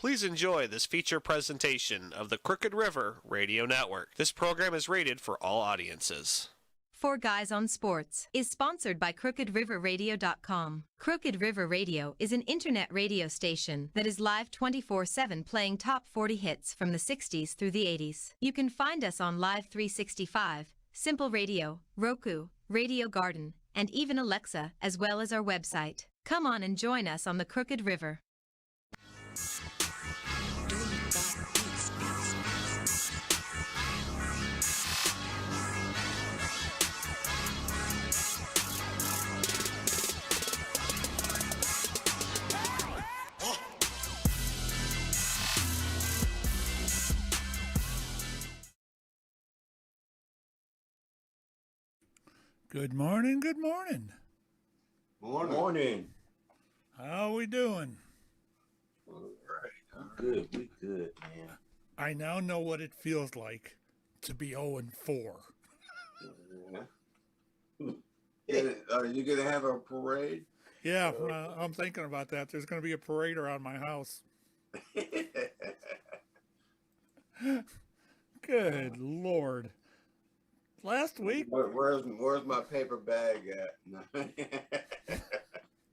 Please enjoy this feature presentation of the Crooked River Radio Network. This program is rated for all audiences. Four Guys on Sports is sponsored by CrookedRiverRadio.com. Crooked River Radio is an internet radio station that is live 24/7 playing top 40 hits from the 60s through the 80s. You can find us on Live 365, Simple Radio, Roku, Radio Garden, and even Alexa, as well as our website. Come on and join us on the Crooked River. Good morning, good morning. Morning. How we doing? All right. Good, we good, man. I now know what it feels like to be 0-4. Are you going to have a parade? Yeah, I'm thinking about that. There's going to be a parade around my house. Good Lord. Last week, where's my paper bag at?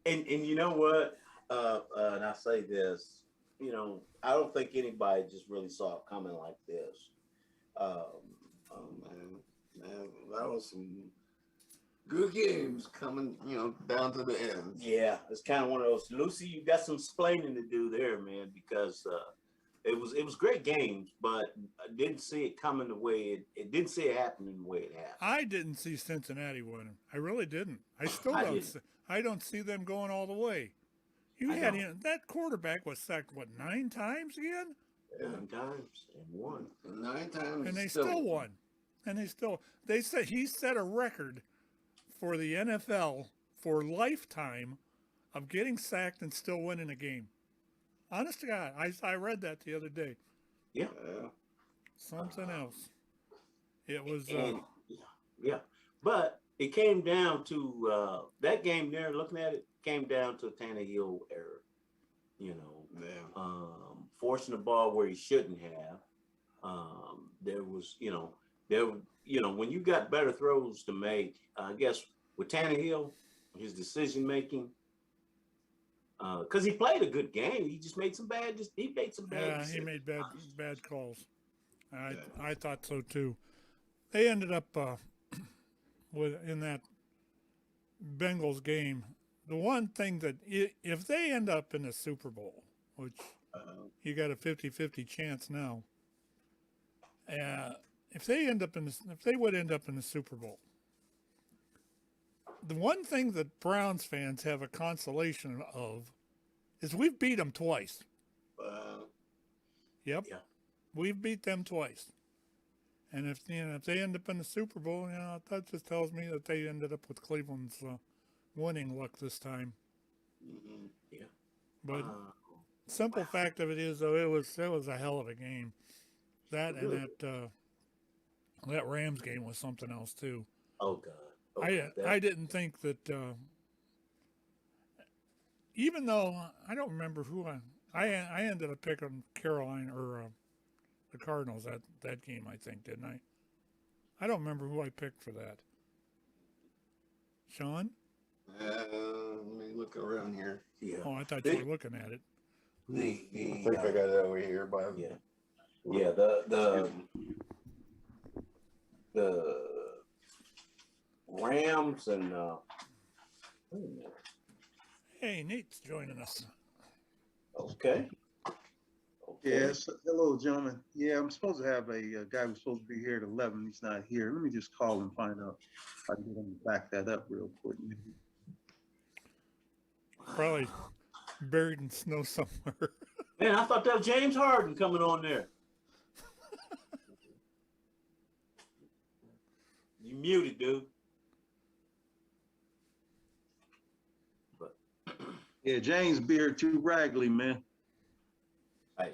and you know what? And I say this, I don't think anybody just really saw it coming like this. Man, that was some good games coming, down to the end. Yeah, it's kind of one of those. Lucy, you got some explaining to do there, man, because it was great games, but I didn't see it coming the way it didn't see it happening the way it happened. I didn't see Cincinnati winning. I really didn't. I still don't. I don't see them going all the way. That quarterback was sacked 9 times again? 9 times and won. 9 times, and they still won. And he set a record for the NFL for lifetime of getting sacked and still winning a game. Honest to God, I read that the other day. Yeah. Something else. It was. Yeah. But it came down to that game there, looking at it, came down to a Tannehill error. Forcing the ball where he shouldn't have. There was, when you got better throws to make, I guess with Tannehill, his decision making. Because he played a good game, he just made some bad. Yeah, he made bad calls. I thought so too. They ended up in that Bengals game. The one thing that if they end up in the Super Bowl, which you got a 50-50 chance now, if they would end up in the Super Bowl. The one thing that Browns fans have a consolation of is we've beat them twice. Yep. Yeah. We've beat them twice. And if they end up in the Super Bowl, that just tells me that they ended up with Cleveland's winning luck this time. Mm-hmm. Yeah. But simple fact of it is, though, it was a hell of a game. That and that Rams game was something else too. Oh God. I didn't think that, even though I don't remember who I ended up picking Carolina or the Cardinals that game, I think, didn't I? I don't remember who I picked for that. Shawn? Let me look around here. Yeah. Oh, I thought you were looking at it. I think I got it over here. Yeah. The Rams and hey, Nate's joining us. Okay. Yes. Hello, gentlemen. Yeah, I'm supposed to have a guy who's supposed to be here at 11. He's not here. Let me just call and find out if I can get him to back that up real quick. Probably buried in snow somewhere. Man, I thought that was James Harden coming on there. You muted, dude. Yeah, James beard too raggedy, man. Hey,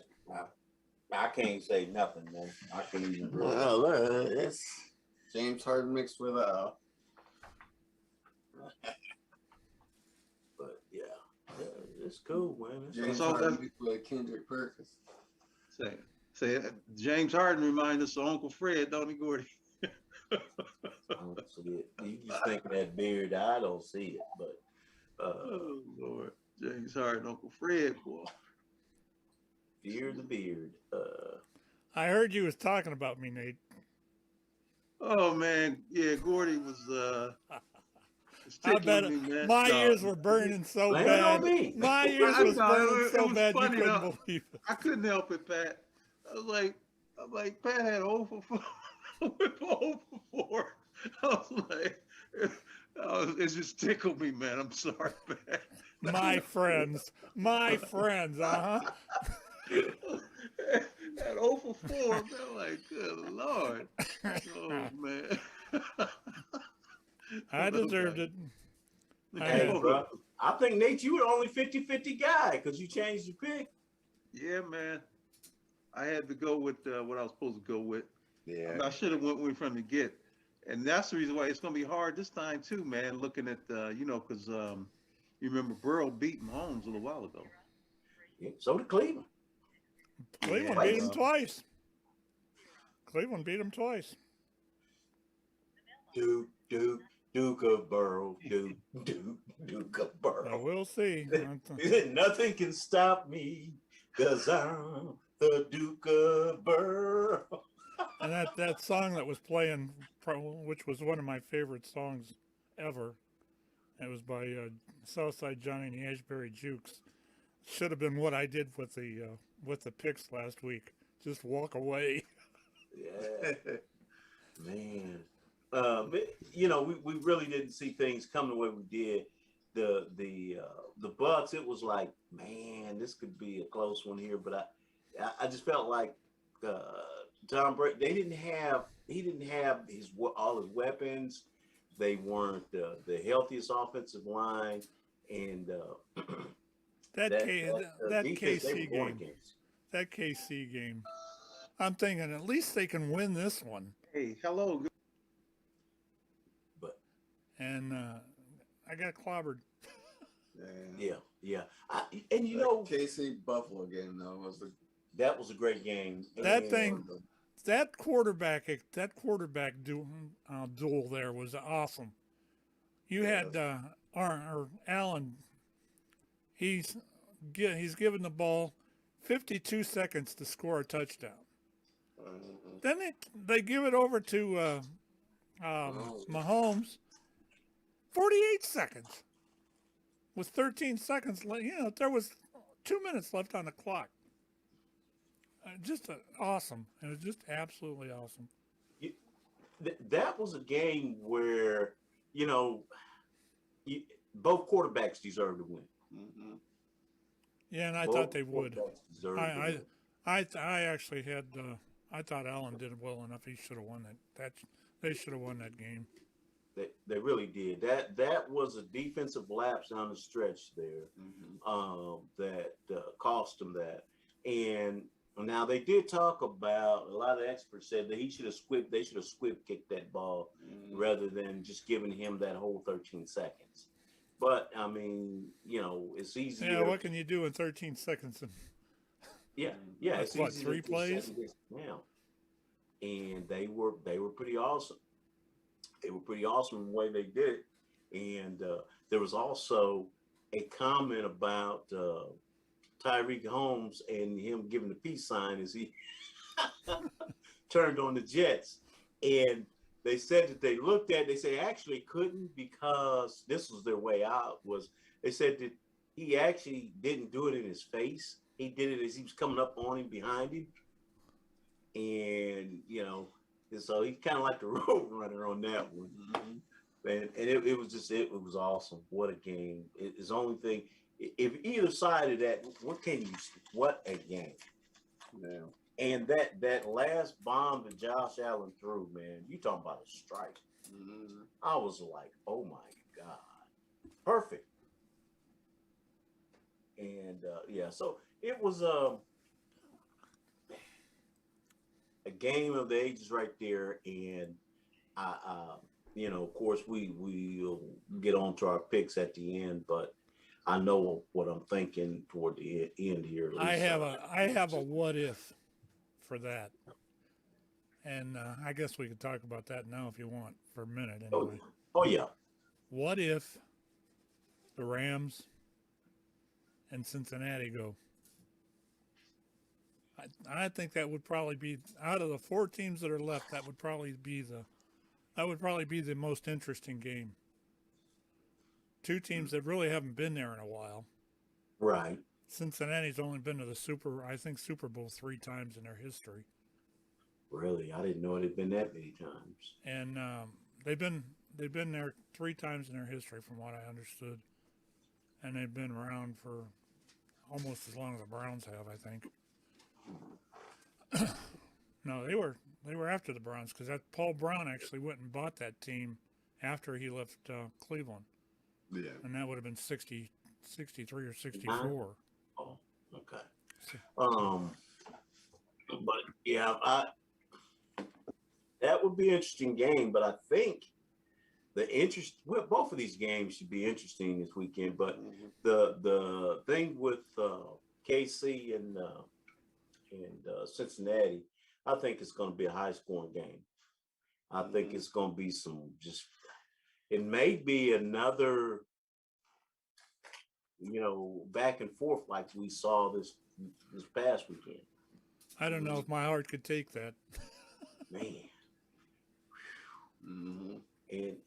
I can't say nothing, man. I can't even. Well, it's James Harden mixed with But yeah, It's cool, man. James all Harden that- be playing Kendrick Perkins. Say, James Harden reminds us of Uncle Fred, don't he, Gordy? I don't see it. You just think of that beard. I don't see it, but Oh Lord, James Harden, Uncle Fred, boy. fear the beard. I heard you was talking about me, Nate. Oh man, yeah, Gordy was I bet tickling me, man. my No, ears were burning so Blame it on bad. me. My ears I was know, burning it so was bad you funny, couldn't though. believe it. I couldn't help it, Pat. I'm like, Pat had 0 for 4. Went for 0 for 4. I was like, it just tickled me, man. I'm sorry, Pat. My friends, uh-huh. At 0 for 4, man, like, good Lord. Oh, man. I deserved it. Hey, I- bro. I think, Nate, you were only 50-50 guy because you changed your pick. Yeah, man. I had to go with what I was supposed to go with. Yeah. I should have went from the get. And that's the reason why it's going to be hard this time, too, man, looking at, because you remember Burrow beat Mahomes a little while ago. Yeah, so did Cleveland. Cleveland beat him twice. Cleveland beat him twice. Duke of Burrow. Duke of Burrow. So we'll see. Nothing can stop me because I'm the Duke of Burrow. And that song that was playing, which was one of my favorite songs ever, it was by Southside Johnny and the Ashbury Jukes. Should have been what I did with the picks last week. Just walk away. Yeah, man. We really didn't see things come the way we did. The Bucks, it was like, man, this could be a close one here. But I just felt like Tom Brady. He didn't have all his weapons. They weren't the healthiest offensive line, and That defense, they KC were going game. against. That KC game. I'm thinking at least they can win this one. Hey, hello. But And I got clobbered. yeah. KC Buffalo game though That was a great game. That quarterback duel there was awesome. You had Allen. He's given the ball 52 seconds to score a touchdown. Then they give it over to Mahomes. 48 seconds. With 13 seconds left, there was 2 minutes left on the clock. Just awesome. It was just absolutely awesome. That was a game where, both quarterbacks deserved to win. Mm-hmm. Yeah, and I Both thought they would. quarterbacks deserved to win. I actually had. I thought Allen did well enough. He should have won that. They should have won that game. They really did. That was a defensive lapse down the stretch there, that cost them that. And now they did talk about, a lot of experts said that they should have squib kicked that ball rather than just giving him that whole 13 seconds. But I mean, it's easier. Yeah, what can you do in 13 seconds? Yeah. That's It's what, easy 3 to plays? now. And they were pretty awesome. They were pretty awesome in the way they did it. And there was also a comment about Tyreek Holmes and him giving the peace sign as he turned on the Jets. And they said that they said actually couldn't, because this was their way out, they said that he actually didn't do it in his face. He did it as he was coming up on him, behind him. And, so he kind of like the road runner on that one. And it was awesome. What a game. It's the only thing, if either side of that, what a game. Yeah. And that last bomb that Josh Allen threw, man, you talking about a strike. I was like, oh my God. Perfect. And so it was a game of the ages right there. And of course we'll get on to our picks at the end, but I know what I'm thinking toward the end here. I have a what if for that, and I guess we could talk about that now if you want for a minute anyway. Oh yeah. What if the Rams and Cincinnati go? I think that would probably be, out of the 4 teams that are left, that would probably be the most interesting game. 2 teams that really haven't been there in a while. Right. Cincinnati's only been to the Super Bowl 3 times in their history. Really, I didn't know it had been that many times. And they've been there 3 times in their history, from what I understood, and they've been around for almost as long as the Browns have, I think. No, they were after the Browns, because that Paul Brown actually went and bought that team after he left Cleveland. Yeah. And that would have been 63 or 64. Oh, okay. But yeah, that would be an interesting game. But I think both of these games should be interesting this weekend. But the thing with KC and Cincinnati, I think it's going to be a high-scoring game. I think it's going to be it may be another, back and forth like we saw this past weekend. I don't know if my heart could take that. Man. And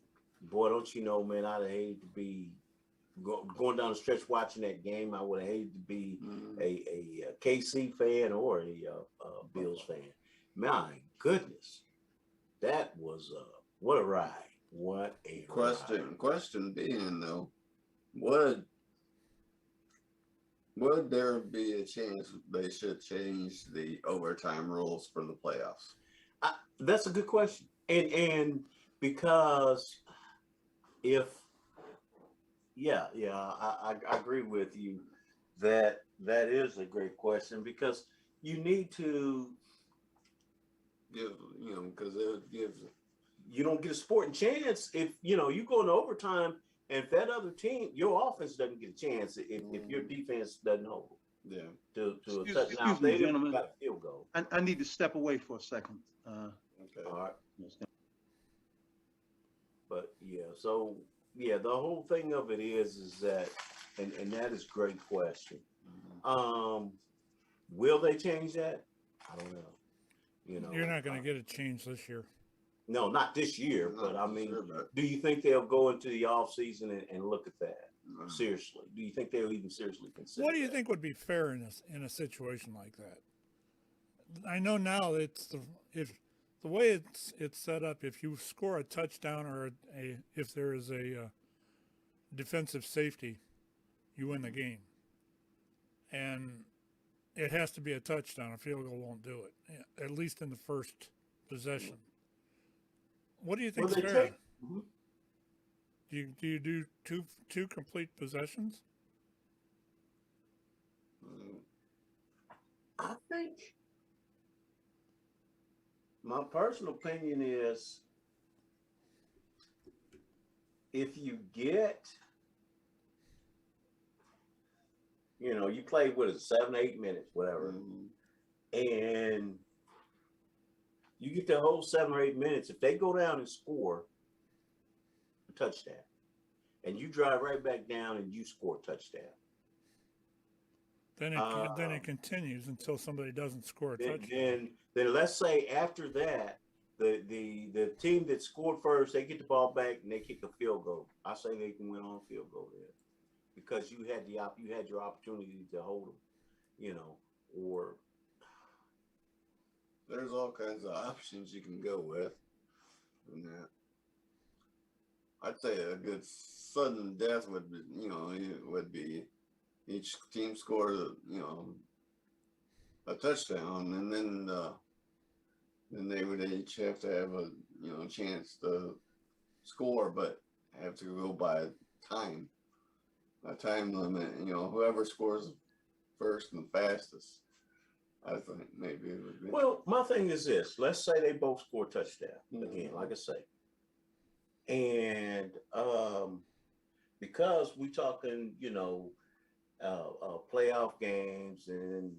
boy, don't you know, man, I'd hate to be going down the stretch watching that game. I would have hated to be a KC fan or a Bills fan. My goodness, that was what a ride! What a ride. Question being though, would there be a chance they should change the overtime rules for the playoffs? That's a good question, and because I agree with you that is a great question, because you need to give, because it gives. You don't get a sporting chance if you go into overtime, and if that other team, your offense doesn't get a chance if your defense doesn't hold. Yeah. To a Excuse touchdown. me, They gentlemen. got a field goal. I need to step away for a second. Okay. All right. But the whole thing of it is that, and that is a great question. Will they change that? I don't know. You're not going to get it changed this year. No, not this year, but I mean, do you think they'll go into the off season and look at that seriously? Do you think they'll even seriously consider? What do you think would be fair in a situation like that? I know now it's the way it's set up. If you score a touchdown or if there is a defensive safety, you win the game, and it has to be a touchdown. A field goal won't do it, at least in the first possession. What do you think is fair? Do you do two complete possessions? I think my personal opinion is, if you get, you play with it 7, 8 minutes, whatever, and you get the whole 7 or 8 minutes. If they go down and score a touchdown, and you drive right back down and you score a touchdown, then it continues until somebody doesn't score a touchdown. Then let's say after that, the team that scored first, they get the ball back and they kick a field goal. I say they can win on field goal there, because you had your opportunity to hold them, or. There's all kinds of options you can go with. And that, I'd say a good sudden death would be each team score, a touchdown, and then they would each have to have a chance to score, but have to go by a time limit. Whoever scores first and fastest, I think maybe it would be. Well, my thing is this. Let's say they both score touchdown again, like I say. And because we talking, playoff games and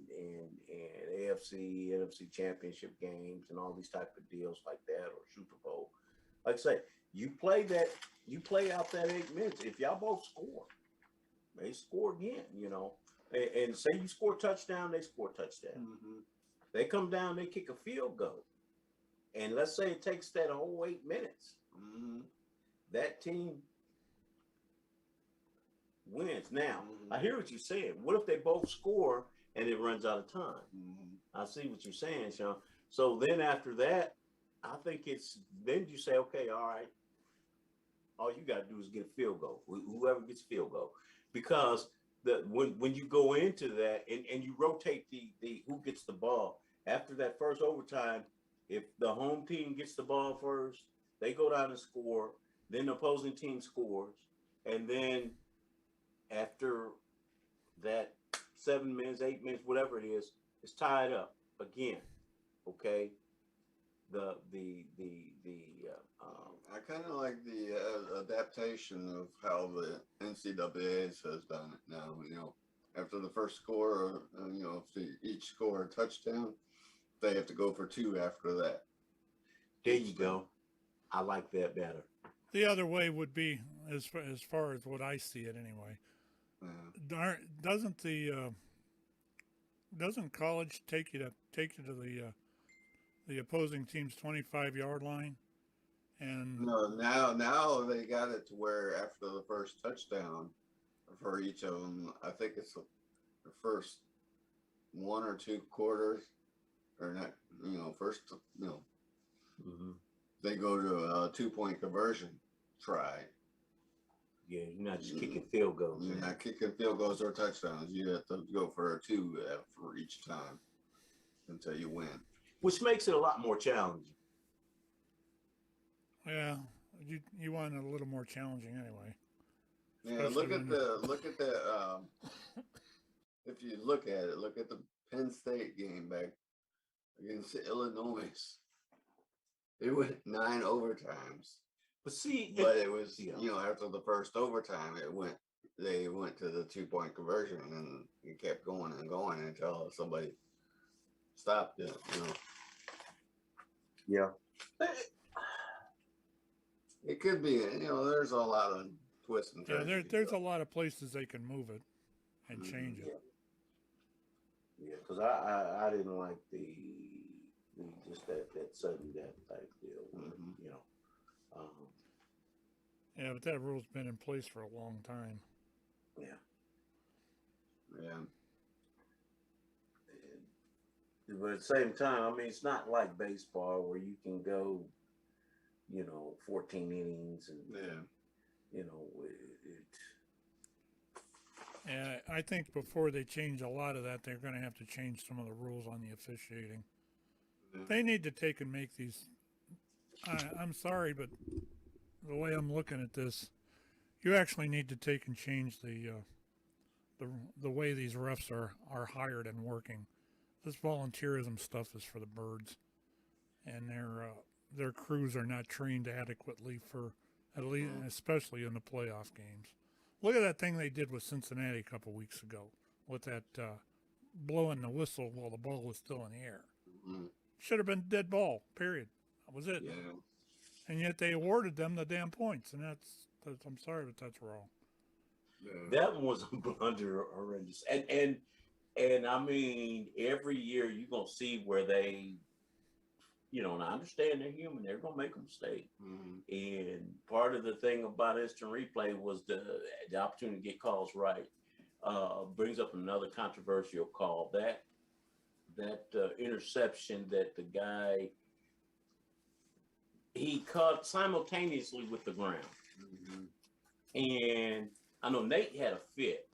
AFC, NFC championship games and all these type of deals like that, or Super Bowl. Like I say, you play out that 8 minutes. If y'all both score, they score again, and say you score a touchdown, they score a touchdown. Mm-hmm. They come down, they kick a field goal. And let's say it takes that whole 8 minutes. Mm-hmm. That team wins. Now, I hear what you're saying. What if they both score and it runs out of time? Mm-hmm. I see what you're saying, Sean. So then after that, I think then you say, okay, all right, all you got to do is get a field goal. Whoever gets a field goal. Because when you go into that and you rotate the who gets the ball, after that first overtime, if the home team gets the ball first, they go down and score, then the opposing team scores, and then after that 7 minutes, 8 minutes, whatever it is, it's tied up again. Okay. I kind of like the adaptation of how the NCAA has done it now. After the first score, if they each score a touchdown, they have to go for 2 after that. There you go. I like that better. The other way would be, as far as what I see it anyway. Doesn't college take you to the opposing team's 25-yard line? And No, now they got it to where after the first touchdown for each of them, I think it's the first 1 or 2 quarters, or not, first, Mm-hmm. they go to a 2-point conversion try. Yeah, you're not just kicking field goals. You're not kicking field goals or touchdowns. You have to go for a 2 for each time until you win. Which makes it a lot more challenging. yeah, you want it a little more challenging anyway. Yeah, look at the if you look at the Penn State game back against Illinois. It went 9 overtimes. But see, it was after the first overtime, they went to the 2-point conversion, and it kept going and going until somebody stopped it. Yeah. It could be, there's a lot of twists and turns. Yeah, there's a lot of places they can move it and change it. Yeah, because I didn't like the just that sudden death type deal. Mm-hmm. Yeah, but that rule's been in place for a long time. Yeah. Yeah. But at the same time, it's not like baseball where you can go, 14 innings and Yeah, I think before they change a lot of that, they're going to have to change some of the rules on the officiating. Yeah. They need to take and make these. I'm sorry, but the way I'm looking at this, you actually need to take and change the way these refs are hired and working. This volunteerism stuff is for the birds, and their crews are not trained adequately for at least, especially in the playoff games. Look at that thing they did with Cincinnati a couple weeks ago with that blowing the whistle while the ball was still in the air. Mm-hmm. Should have been dead ball, period. That was it. Yeah. And yet they awarded them the damn points, and that's I'm sorry, but that's wrong. Yeah. that one was a blunder horrendous. And every year you're going to see where they, and I understand they're human. They're going to make a mistake. Mm-hmm. And part of the thing about instant replay was the opportunity to get calls right. Brings up another controversial call. That interception that the guy, he caught simultaneously with the ground. Mm-hmm. And I know Nate had a fit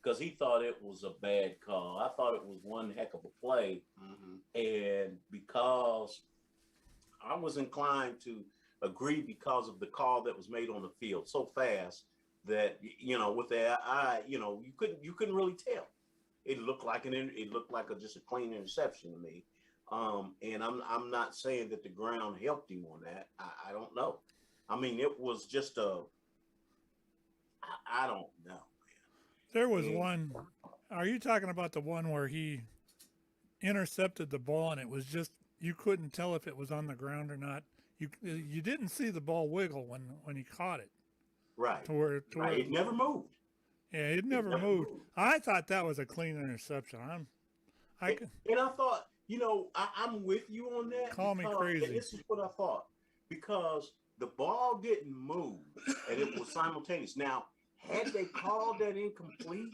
because he thought it was a bad call. I thought it was one heck of a play. Mm-hmm. And because I was inclined to agree because of the call that was made on the field so fast that, with the eye, you couldn't really tell. It looked like just a clean interception to me. And I'm not saying that the ground helped him on that. I don't know. It was just I don't know. There was one. Are you talking about the one where he intercepted the ball and it was just you couldn't tell if it was on the ground or not? You didn't see the ball wiggle when he caught it. Right. Where It never moved. Yeah, it never moved. I thought that was a clean interception. And I thought, I'm with you on that. Call me crazy. And this is what I thought. Because the ball didn't move and it was simultaneous. Now, had they called that incomplete,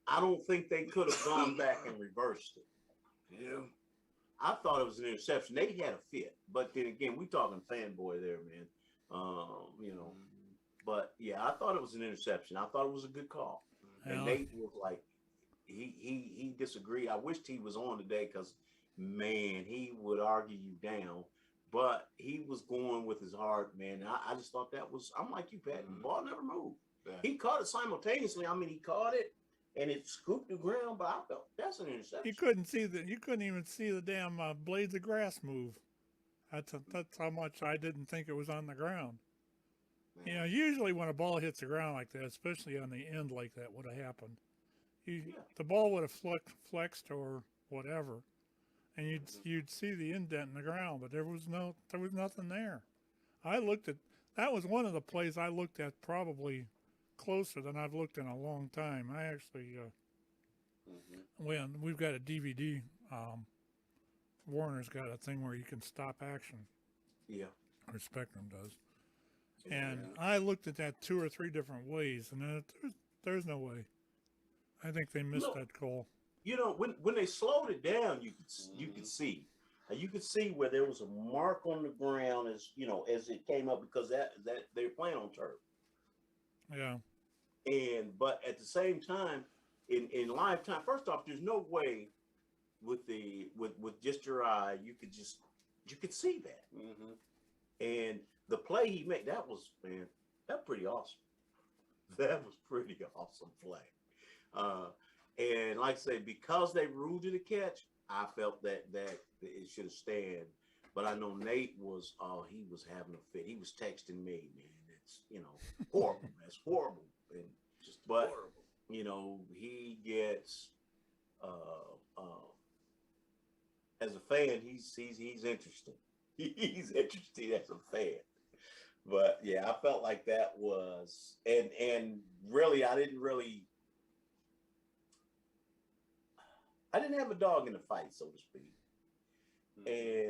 I don't think they could have gone back and reversed it. Yeah. I thought it was an interception. They had a fit. But then again, we talking fanboy there, man. But yeah, I thought it was an interception. I thought it was a good call. And Nate was like, he disagreed. I wished he was on today because, man, he would argue you down. But he was going with his heart, man. I just thought I'm like you, Pat. The ball never moved. Yeah. He caught it simultaneously. I mean, he caught it and it scooped the ground, but I felt that's an interception. You couldn't even see the damn blades of grass move. That's how much I didn't think it was on the ground. Man. Usually when a ball hits the ground like that, especially on the end like that would have happened, the ball would have flexed or whatever, and you'd see the indent in the ground, but there was nothing there. That was one of the plays I looked at probably closer than I've looked in a long time. I actually when we've got a DVD, Warner's got a thing where you can stop action. Yeah. Or Spectrum does. And I looked at that 2 or 3 different ways, and there's no way. I think they missed that call. When they slowed it down, you could see. You could see where there was a mark on the ground as it came up because that they're playing on turf. Yeah. But at the same time, in live time, first off, there's no way with just your eye you could see that. Mm-hmm. And the play he made, that was pretty awesome. That was pretty awesome play. And like I say, because they ruled it a catch, I felt that it should have stayed. But I know Nate he was having a fit. He was texting me, man. It's horrible. That's horrible. And horrible. He gets as a fan, he's interesting. He's interesting as a fan. But yeah, I felt like that was and really I didn't have a dog in the fight, so to speak. Mm-hmm.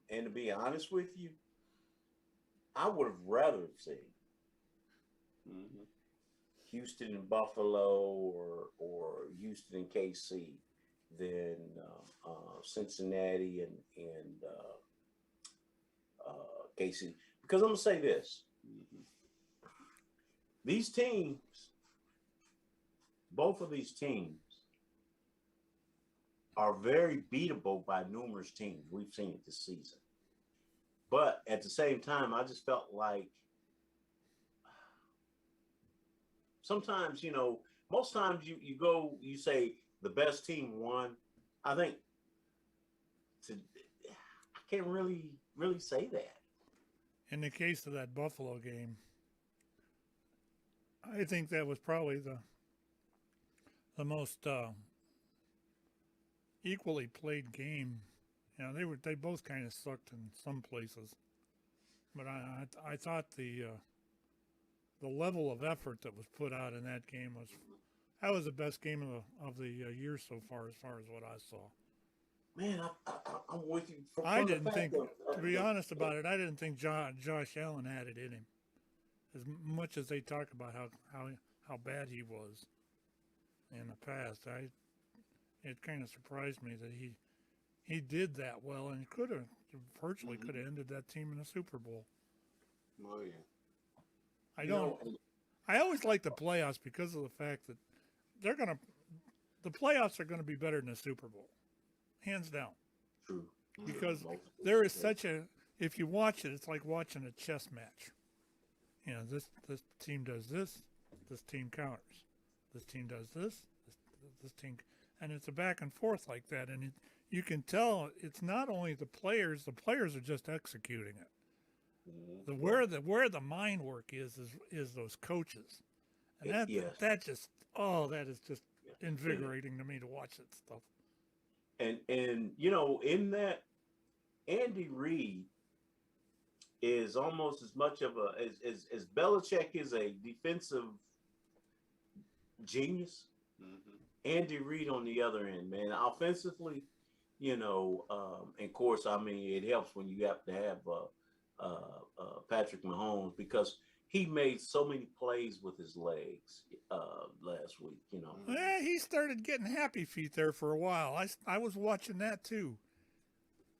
And to be honest with you, I would have rather seen Houston and Buffalo or Houston and KC than Cincinnati and KC. Because I'm gonna say this: these teams, both of these teams, are very beatable by numerous teams. We've seen it this season. But at the same time, I just felt like sometimes, most times you say the best team won. I think I can't really say that. In the case of that Buffalo game, I think that was probably the most equally played game. They both kind of sucked in some places, but I thought the level of effort that was put out in that game was the best game of the year so far as what I saw. Man, I'm with you. I didn't think, to be honest about it, I didn't think Josh Allen had it in him. As much as they talk about how bad he was in the past, it kind of surprised me that he did that well and could have ended that team in the Super Bowl. Oh yeah. I always like the playoffs because of the fact that the playoffs are gonna be better than the Super Bowl, hands down. True. Because there is if you watch it, it's like watching a chess match. This team does this team counters. This team does this team, and it's a back and forth like that. And you can tell it's not only the players are just executing it. Where the mind work is those coaches, and that that is just invigorating to me to watch that stuff. And in that, Andy Reid is almost as much of as Belichick is a defensive genius. Andy Reid on the other end, man, offensively, and of course, I mean, it helps when you have to have Patrick Mahomes, because he made so many plays with his legs last week. Yeah, he started getting happy feet there for a while. I was watching that too.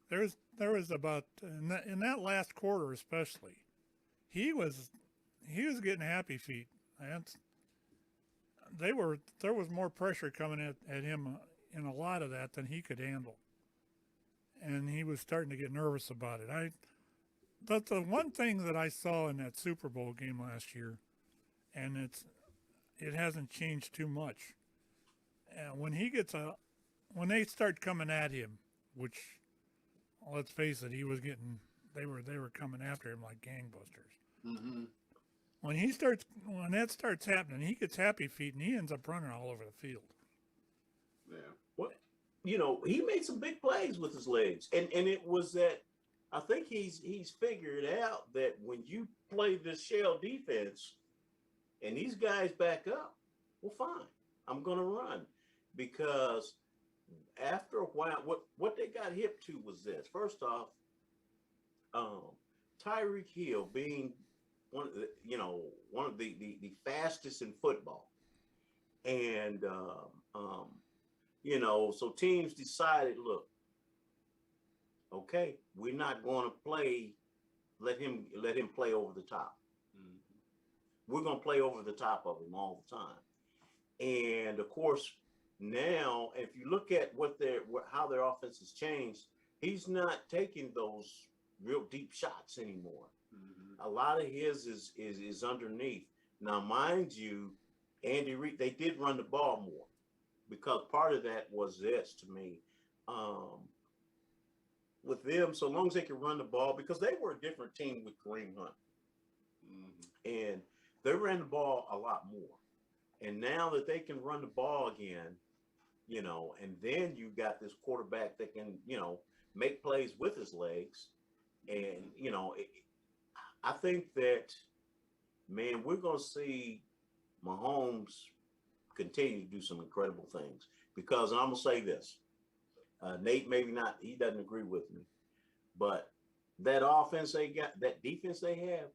There was about in that last quarter especially, he was getting happy feet. There was more pressure coming at him in a lot of that than he could handle, and he was starting to get nervous about it. But the one thing that I saw in that Super Bowl game last year, and it hasn't changed too much. And when they start coming at him, which, let's face it, they were coming after him like gangbusters. When that starts happening, he gets happy feet and he ends up running all over the field. Yeah. Well, he made some big plays with his legs, and it was that. I think he's figured out that when you play this shell defense and these guys back up, well, fine, I'm going to run, because after a while, what they got hip to was this. First off, Tyreek Hill being one of the fastest in football, and so teams decided, look, okay, we're not going to let him play over the top. We're going to play over the top of him all the time. And of course, now if you look at how their offense has changed, he's not taking those real deep shots anymore. A lot of his is underneath. Now, mind you, Andy Reid, they did run the ball more, because part of that was this to me. With them, so long as they can run the ball, because they were a different team with Kareem Hunt. And they ran the ball a lot more. And now that they can run the ball again, and then you got this quarterback that can, make plays with his legs. And, I think that, man, we're going to see Mahomes continue to do some incredible things, because, and I'm going to say this, Nate, maybe not, he doesn't agree with me, but that offense they got, that defense they have,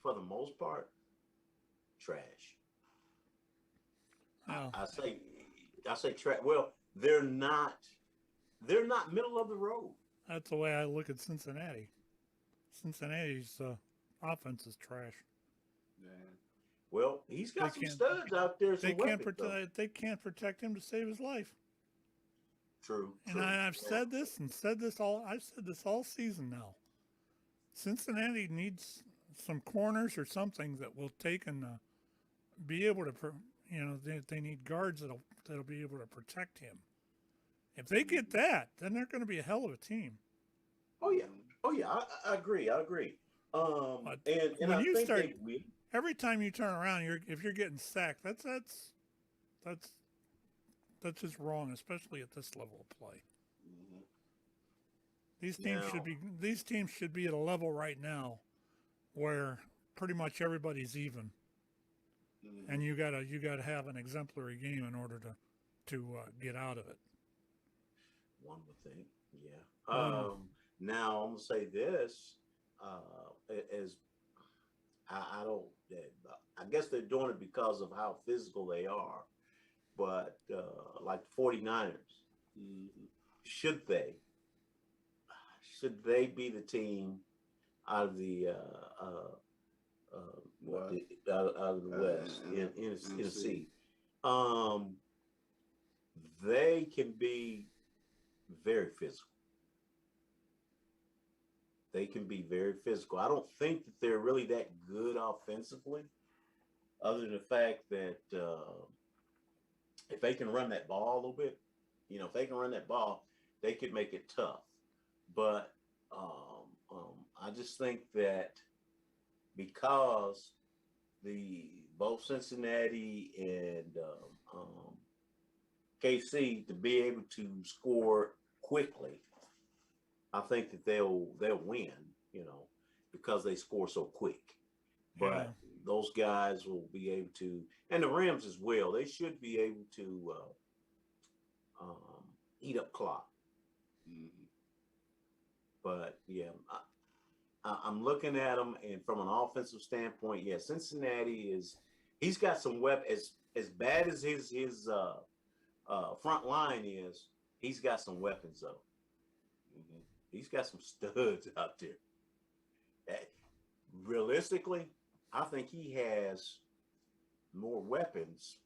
for the most part, trash. Oh. I say trash. Well, they're not middle of the road. That's the way I look at Cincinnati. Cincinnati's offense is trash. Yeah. Well, he's got some studs out there. They can't protect him to save his life. True. And I've said this all season now. Cincinnati needs some corners or something that will take and be able to, they need guards that'll be able to protect him. If they get that, then they're going to be a hell of a team. Oh yeah, I agree. And I think every time you turn around, if you're getting sacked, that's just wrong, especially at this level of play. These teams should be at a level right now where pretty much everybody's even, and you gotta have an exemplary game in order to get out of it. One would think, yeah. Now I'm gonna say this, as I guess they're doing it because of how physical they are. But like the 49ers, should they be the team out of the West in NFC? They can be very physical. I don't think that they're really that good offensively, other than the fact that if they can run that ball a little bit, if they can run that ball, they could make it tough. But I just think that because both Cincinnati and KC to be able to score quickly. I think that they'll win, because they score so quick. But those guys will be able to, and the Rams as well. They should be able to eat up clock. Mm-hmm. But yeah, I'm looking at them, and from an offensive standpoint, yeah, Cincinnati he's got some weapons. As bad as his front line is, he's got some weapons though. Mm-hmm. He's got some studs out there. Realistically, I think he has more weapons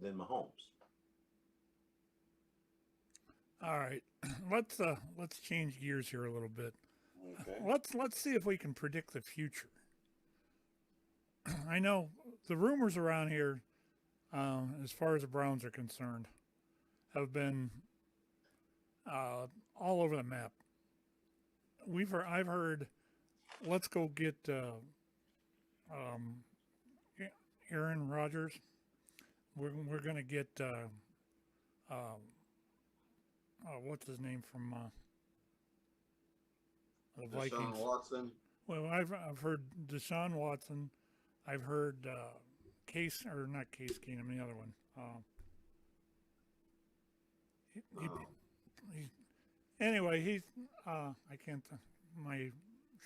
than Mahomes. All right, let's change gears here a little bit. Okay. Let's see if we can predict the future. I know the rumors around here, as far as the Browns are concerned, have been all over the map. I've heard, let's go get Aaron Rodgers. We're gonna get what's his name from the Vikings. Deshaun Watson. Well, I've heard Deshaun Watson. I've heard not Case Keenum, the other one. Anyway, he's I can't. My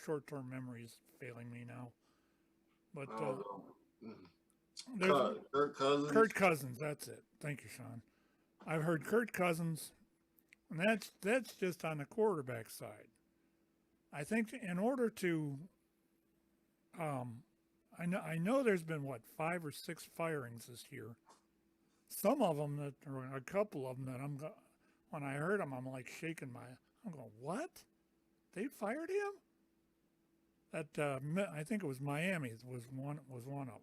short-term memory is failing me now. But Kirk Cousins. Kirk Cousins, that's it. Thank you, Sean. I've heard Kirk Cousins, and that's just on the quarterback side. I think in order to, I know there's been 5 or 6 firings this year. Some of them or a couple of them that when I heard them, I'm like shaking I'm going, what? They fired him? That I think it was Miami was one of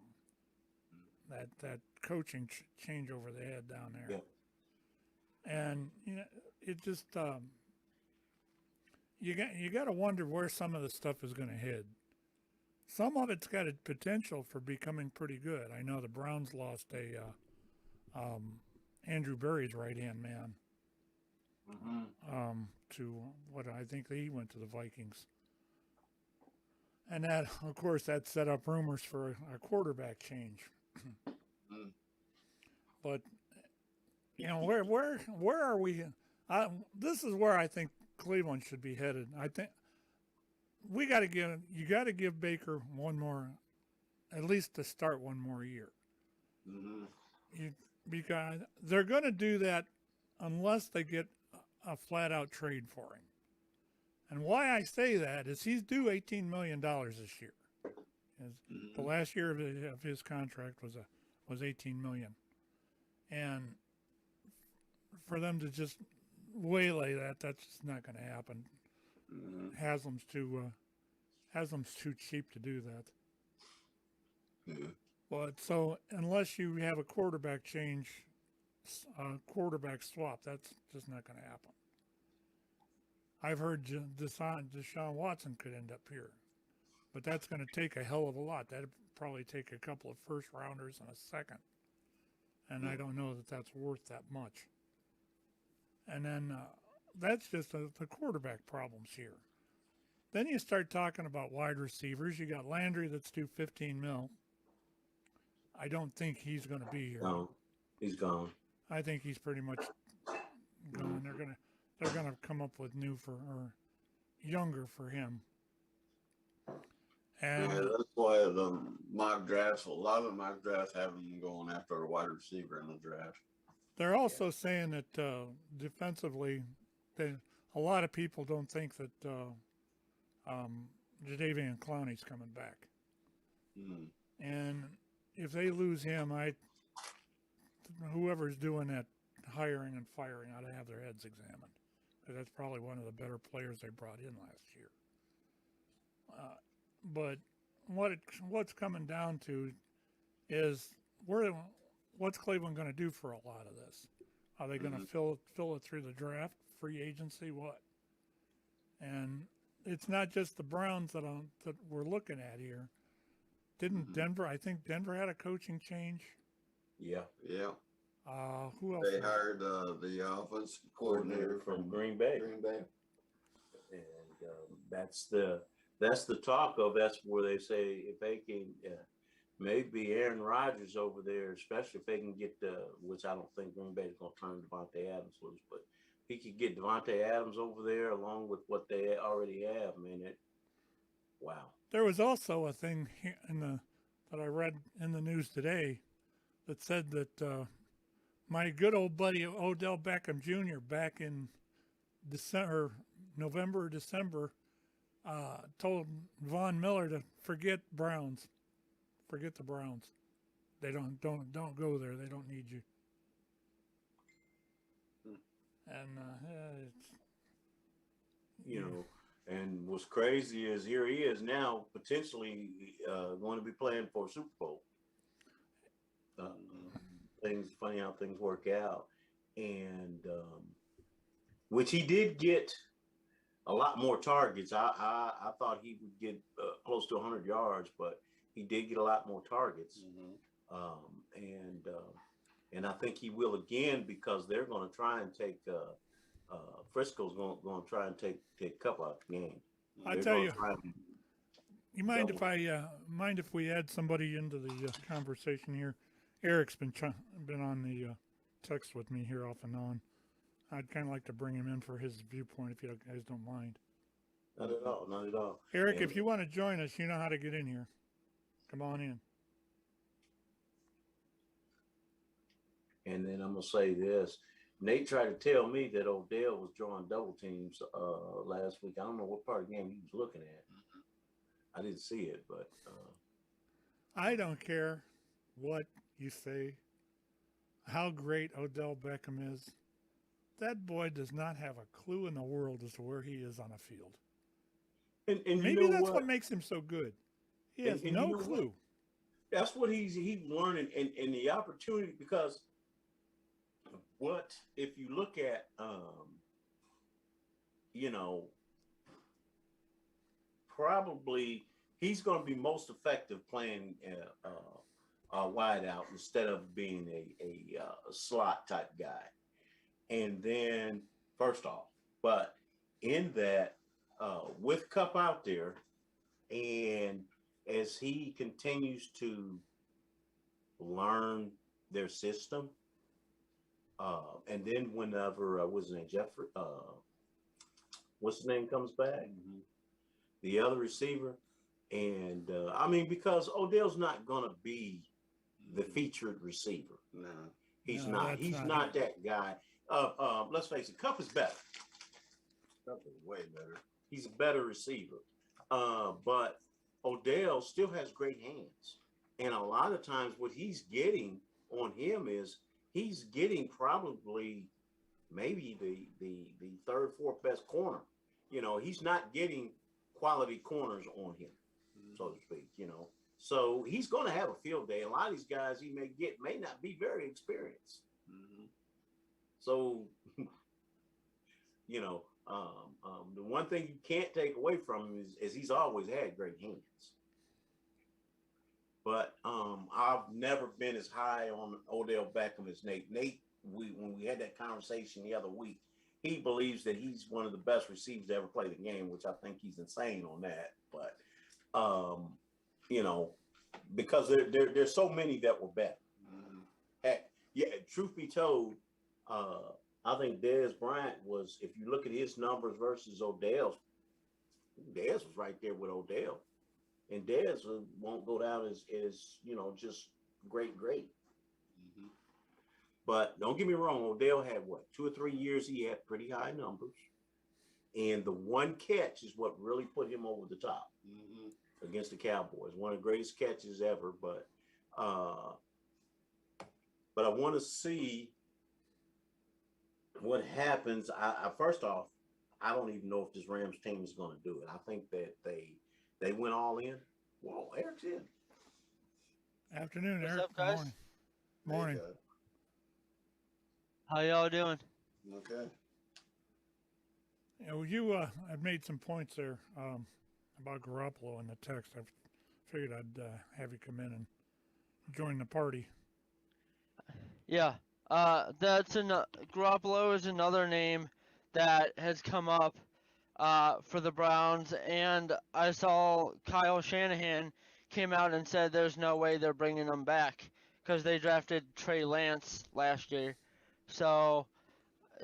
them. That coaching change over the head down there. Yeah. And it just you got to wonder where some of the stuff is going to head. Some of it's got a potential for becoming pretty good. I know the Browns lost Andrew Berry's right-hand man. Mm-hmm. To what I think he went to the Vikings. And that, of course, that set up rumors for a quarterback change. But where are we? This is where I think Cleveland should be headed. I think you got to give Baker one more, at least to start one more year. Mm-hmm. Because they're going to do that unless they get a flat-out trade for him. And why I say that is he's due $18 million this year. The last year of his contract was $18 million. And for them to just waylay that's just not going to happen. Haslam's too cheap to do that. Yeah. But so unless you have a quarterback change, quarterback swap, that's just not going to happen. I've heard Deshaun Watson could end up here, but that's going to take a hell of a lot. That'd probably take a couple of first rounders and a second, and I don't know that that's worth that much. And then that's just the quarterback problems here. Then you start talking about wide receivers. You got Landry that's due $15 million. I don't think he's going to be here. No, he's gone. I think he's pretty much gone. They're gonna come up with younger for him. And that's why the mock drafts, a lot of the mock drafts have them going after a wide receiver in the draft. They're also saying that defensively, a lot of people don't think that Jadeveon Clowney's coming back. And if they lose him, whoever's doing that hiring and firing ought to have their heads examined. Because that's probably one of the better players they brought in last year. But what's coming down to is what's Cleveland going to do for a lot of this? Are they going to fill it through the draft, free agency, what? And it's not just the Browns that we're looking at here. Didn't Denver? I think Denver had a coaching change. Yeah. Yeah. Who else? They hired the offensive coordinator from Green Bay. Green Bay. And that's the talk of. That's where they say if they can maybe Aaron Rodgers over there, especially if they can get which I don't think Green Bay is going to turn Devontae Adams loose, but he could get Devontae Adams over there along with what they already have. Man, wow. There was also a thing that I read in the news today that said that my good old buddy Odell Beckham Jr. back in November or December told Von Miller to forget Browns. Forget the Browns. They don't go there. They don't need you. And it's and what's crazy is here he is now potentially going to be playing for a Super Bowl. Things funny how things work out, and which he did get a lot more targets. I thought he would get close to 100 yards, but he did get a lot more targets. And I think he will again because they're going to try and take Frisco's going to try and take Cup out the game. I tell you, you mind if we add somebody into the conversation here? Eric's been on the text with me here off and on. I'd kind of like to bring him in for his viewpoint if you guys don't mind. Not at all. Not at all. Eric, if you want to join us, you know how to get in here. Come on in. And then I'm going to say this. Nate tried to tell me that Odell was drawing double teams last week. I don't know what part of the game he was looking at. I didn't see it, but. I don't care what you say, how great Odell Beckham is. That boy does not have a clue in the world as to where he is on a field. And maybe that's what makes him so good. He has no clue. That's what he's learning, and the opportunity, because what if you look at probably he's going to be most effective playing wide out instead of being a slot type guy. And then first off, but in that with Cup out there, and as he continues to learn their system, and then whenever what's his name, Jeffrey, what's his name comes back, the other receiver, and I mean, because Odell's not gonna be the featured receiver. No, he's not. He's not that guy. Let's face it, Cup is better. Cup is way better. He's a better receiver, but Odell still has great hands, and a lot of times what he's getting on him is he's getting probably maybe the third, fourth best corner. He's not getting quality corners on him, so to speak. So he's going to have a field day. A lot of these guys he may not be very experienced. So, the one thing you can't take away from him is he's always had great hands. But I've never been as high on Odell Beckham as Nate. Nate, when we had that conversation the other week, he believes that he's one of the best receivers to ever play the game, which I think he's insane on that. But, because there's so many that were better. Heck, yeah, truth be told, I think Dez Bryant was, if you look at his numbers versus Odell's, Dez was right there with Odell. And Dez won't go down as just great. But don't get me wrong, Odell had 2 or 3 years he had pretty high numbers. And the one catch is what really put him over the top against the Cowboys. One of the greatest catches ever. But I want to see what happens. I first off, I don't even know if this Rams team is going to do it. I think that they went all in. Whoa, Eric's in. Afternoon, What's Eric. up, guys? Morning. How y'all doing? Okay. I've made some points there about Garoppolo in the text. I figured I'd have you come in and join the party. Yeah, Garoppolo is another name that has come up for the Browns, and I saw Kyle Shanahan came out and said there's no way they're bringing him back because they drafted Trey Lance last year. So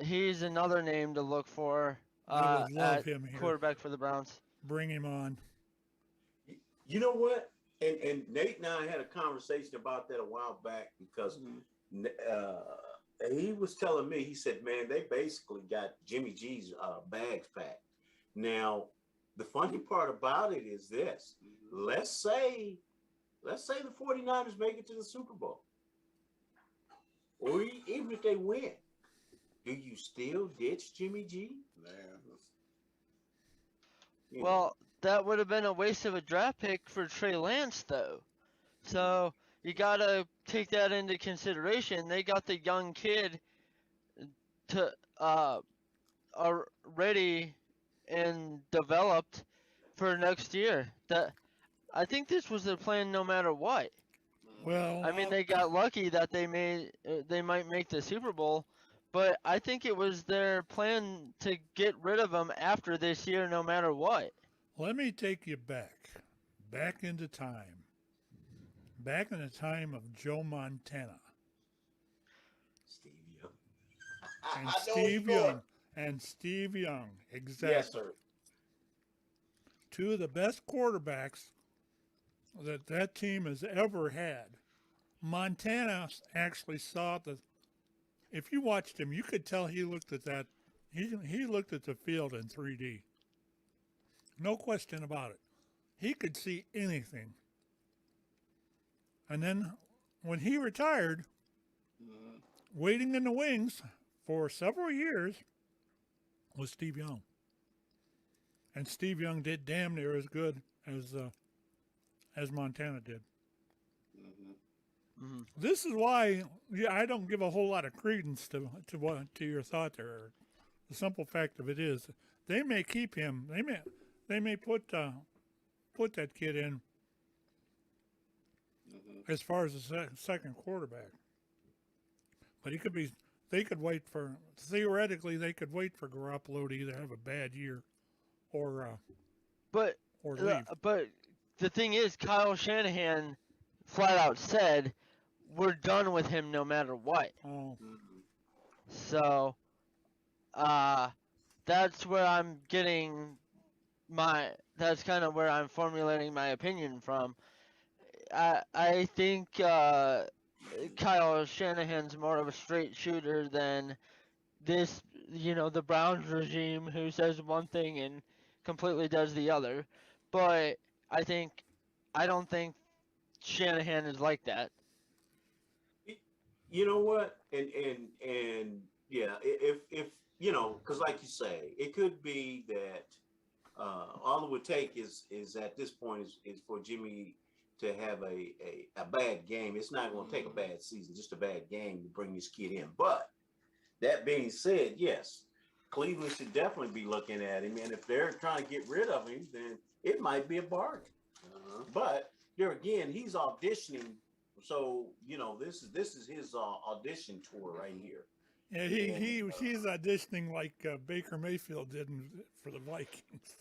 he's another name to look for I would love at him here. quarterback for the Browns. Bring him on. You know what? And Nate and I had a conversation about that a while back because he was telling me, he said, man, they basically got Jimmy G's bags packed. Now, the funny part about it is this. Let's say the 49ers make it to the Super Bowl. Or even if they win, do you still ditch Jimmy G? Well, that would have been a waste of a draft pick for Trey Lance, though. So you got to take that into consideration. They got the young kid to are ready and developed for next year. I think this was their plan no matter what. Well, I mean, they got lucky that they might make the Super Bowl, but I think it was their plan to get rid of him after this year no matter what. let me take you back into time. Back in the time of Joe Montana Steve Young. and I know Steve you're Young. going. And Steve Young, exactly. Yes, sir. Two of the best quarterbacks that team has ever had. Montana actually saw if you watched him, you could tell he looked at that. He looked at the field in 3D. No question about it. He could see anything. And then when he retired, waiting in the wings for several years was Steve Young. And Steve Young did damn near as good as Montana did. Mm-hmm. This is why I don't give a whole lot of credence to your thought there. The simple fact of it is, they may keep him. They may put that kid in as far as the second quarterback. But he could be. They could wait for theoretically. They could wait for Garoppolo to either have a bad year or leave. But the thing is, Kyle Shanahan flat out said, "We're done with him no matter what." Oh, So, that's where I'm getting that's kind of where I'm formulating my opinion from. I think Kyle Shanahan's more of a straight shooter than this, the Browns regime who says one thing and completely does the other. But I don't think Shanahan is like that. You know what? And yeah, if because like you say, it could be that all it would take is at this point is for Jimmy to have a bad game. It's not going to take a bad season, just a bad game to bring this kid in. But that being said, yes, Cleveland should definitely be looking at him. And if they're trying to get rid of him, then it might be a bargain. But there again, he's auditioning. So, this is his audition tour right here. yeah. He's auditioning like Baker Mayfield did for the Vikings.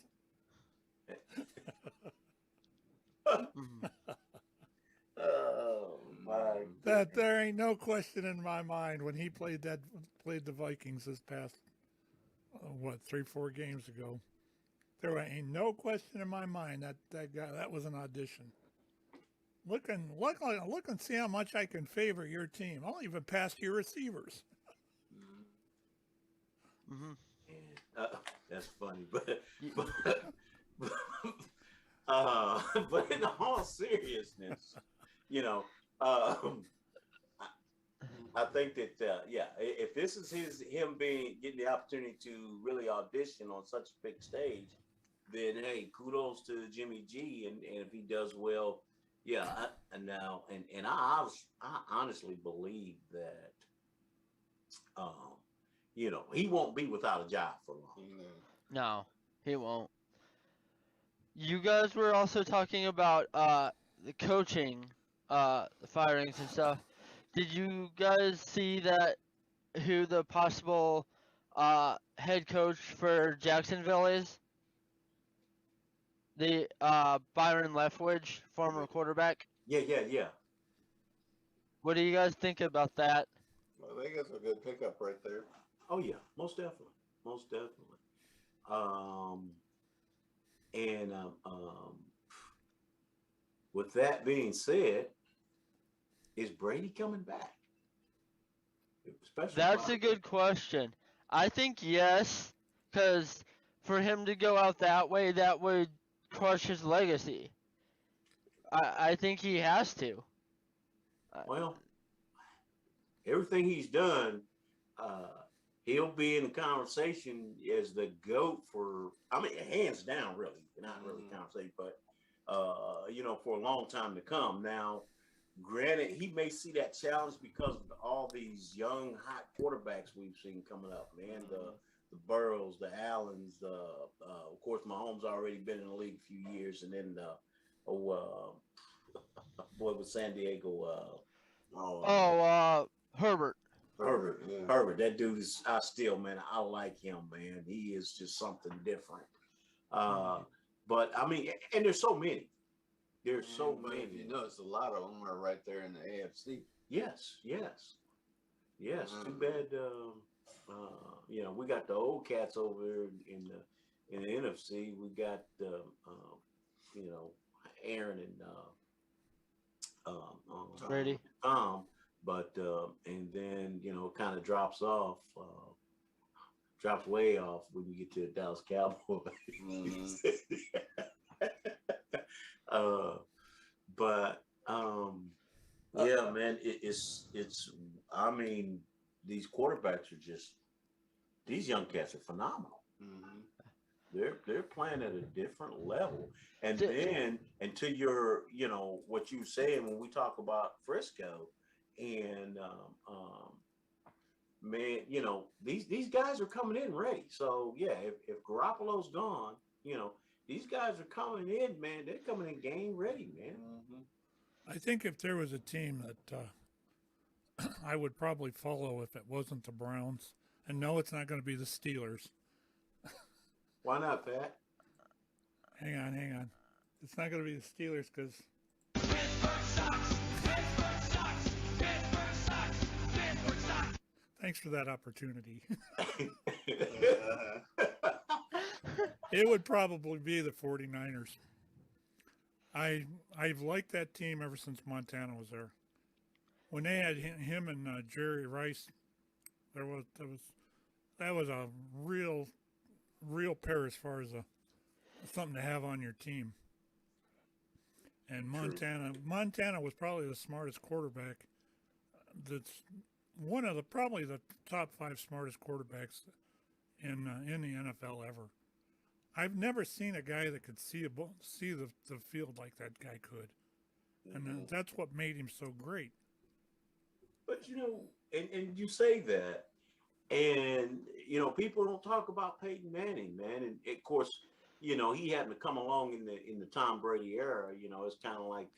Oh my! That there ain't no question in my mind when he played the Vikings this past 3-4 games ago. There ain't no question in my mind that guy, that was an audition. Look and see how much I can favor your team. I'll even pass your receivers. Mm-hmm. That's funny, but in all seriousness, I think that if this is him getting the opportunity to really audition on such a big stage, then hey, kudos to Jimmy G, and if he does well, I honestly believe that he won't be without a job for long. No, he won't. You guys were also talking about the coaching, the firings and stuff. Did you guys see that who the possible head coach for Jacksonville is? The Byron Leftwich, former quarterback. Yeah. What do you guys think about that? Well, I think that's a good pickup right there. Oh yeah, most definitely. And with that being said, is Brady coming back? Especially That's a good question. I think yes, because for him to go out that way, that would crush his legacy. I think he has to. Well, everything he's done, he'll be in the conversation as the GOAT for, I mean, hands down, really. Not really conversation, but, for a long time to come. Now, granted, he may see that challenge because of all these young, hot quarterbacks we've seen coming up, man. The Burrows, the Allens, of course, Mahomes already been in the league a few years, and then boy with San Diego. Herbert. Herbert. That dude is. Man, I like him, man. He is just something different. But I mean, and there's so many. There's so many. You notice a lot of them are right there in the AFC. Yes. Too bad. We got the old cats over there in the NFC. We got Aaron and Brady. Tom, but and then it kind of drops way off when you get to the Dallas Cowboys. Yeah, man, it's. I mean, these quarterbacks are just. These young cats are phenomenal. They're playing at a different level, and to your what you saying when we talk about Frisco, and man, these guys are coming in ready. So yeah, if Garoppolo's gone, these guys are coming in, man. They're coming in game ready, man. I think if there was a team that I would probably follow if it wasn't the Browns, and no, it's not going to be the Steelers. Why not, Pat? Hang on. It's not going to be the Steelers because thanks for that opportunity. It would probably be the 49ers. I've liked that team ever since Montana was there. When they had him and Jerry Rice, that was a real pair as far as something to have on your team. And Montana was probably the smartest quarterback. That's one of probably the top 5 smartest quarterbacks in the NFL ever. I've never seen a guy that could see the field like that guy could, and that's what made him so great. But and you say that, and people don't talk about Peyton Manning, man. And of course, he happened to come along in the Tom Brady era. It's kind of like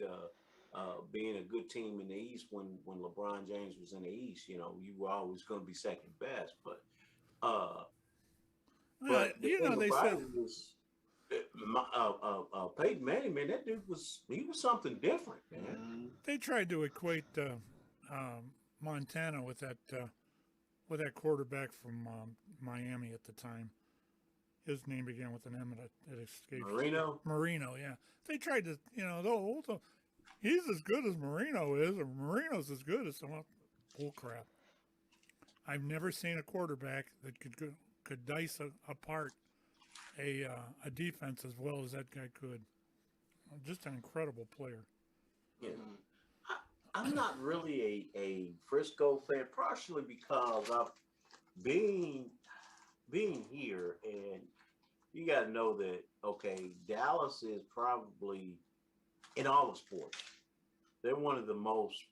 being a good team in the East when LeBron James was in the East. You were always going to be second best, but. They said Peyton Manning, man, that dude was something different, man. They tried to equate Montana with that quarterback from Miami at the time. His name began with an M and it escaped. Marino, yeah. They tried to, he's as good as Marino is, or Marino's as good as someone. Bull crap. I've never seen a quarterback that could dice apart a defense as well as that guy could. Just an incredible player. Yeah. I'm not really a Frisco fan, partially because of being here, and you got to know that, okay, Dallas is probably, in all the sports, they're one of the most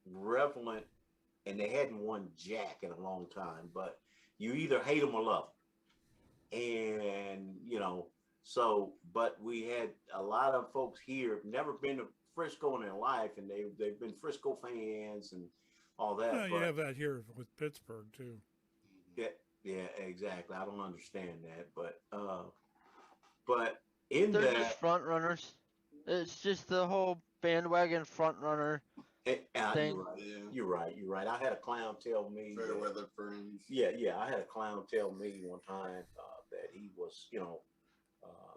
relevant, and they hadn't won jack in a long time, but you either hate them or love And so, but we had a lot of folks here never been to Frisco in their life, and they've been Frisco fans and all that. Well, you but have that here with Pittsburgh too. yeah, exactly. I don't understand that, but in They're that, just front runners. It's just the whole bandwagon front runner thing. you're right. Yeah. You're right. You're right. I had a clown tell me. Fair weather friends. Yeah. I had a clown tell me one time that he was,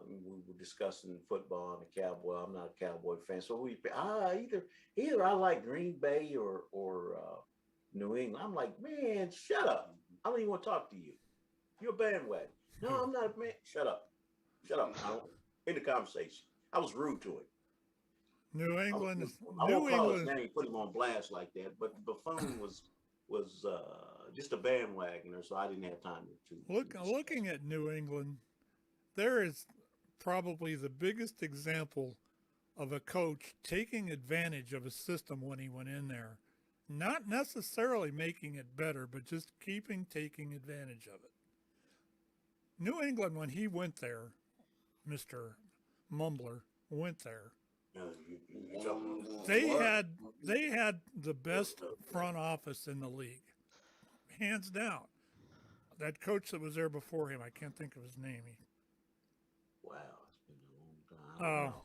we were discussing football and the Cowboy. I'm not a Cowboy fan, so either I like Green Bay or New England. I'm like, man, shut up. I don't even want to talk to you. You're a bandwagon. No, I'm not a man. Shut up. I don't end the conversation. I was rude to him. New England. I won't call his name, put him on blast like that. But Buffon was just a bandwagoner, so I didn't have time to. Looking at New England, there is probably the biggest example of a coach taking advantage of a system when he went in there, not necessarily making it better, but just taking advantage of it. New England, when he went there, Mr. Mumbler went there. They had the best front office in the league, hands down. That coach that was there before him, I can't think of his name. Wow, it's been a long time.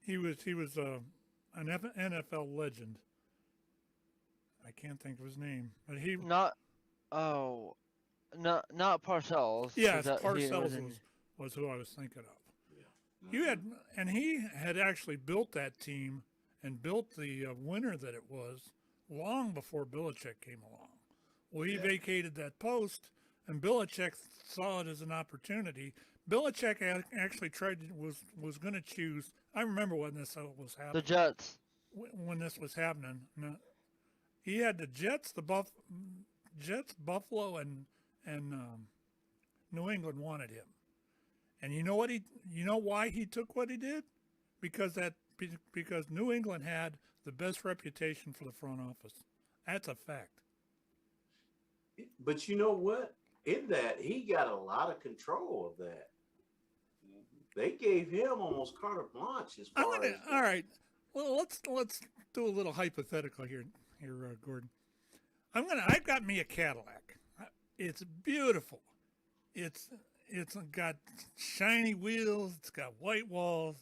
He was an NFL legend. I can't think of his name, but not Parcells. Yes, Parcells was who I was thinking of. He had actually built that team and built the winner that it was long before Belichick came along. Well, he vacated that post, and Belichick saw it as an opportunity. Belichick actually was going to choose. I remember when this was happening. The Jets. When this was happening, he had the Jets, Jets, Buffalo, and New England wanted him. And you know why he took what he did? Because New England had the best reputation for the front office. That's a fact. But you know what? In that, he got a lot of control of that. They gave him almost carte blanche as far as. All right. Well, let's do a little hypothetical here, Gordon. I've got me a Cadillac. It's beautiful. It's got shiny wheels. It's got white walls.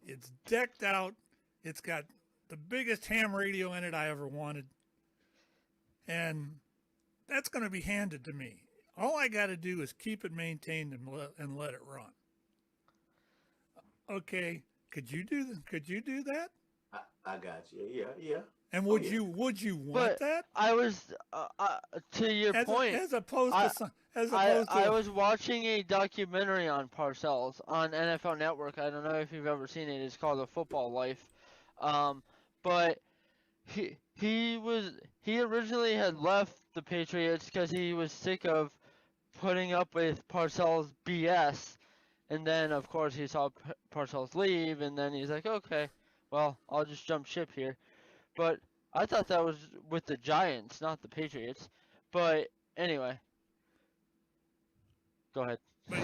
It's decked out. It's got the biggest ham radio in it I ever wanted. And that's going to be handed to me. All I got to do is keep it maintained and let it run. Okay, could you do that? I got you. Yeah. And would you want that? I was to your point. I was watching a documentary on Parcells on NFL Network. I don't know if you've ever seen it. It's called The Football Life. But he originally had left the Patriots because he was sick of putting up with Parcells' BS. And then, of course, he saw Parcells leave, and then he's like, okay, well, I'll just jump ship here. But I thought that was with the Giants, not the Patriots. But anyway, go ahead. But,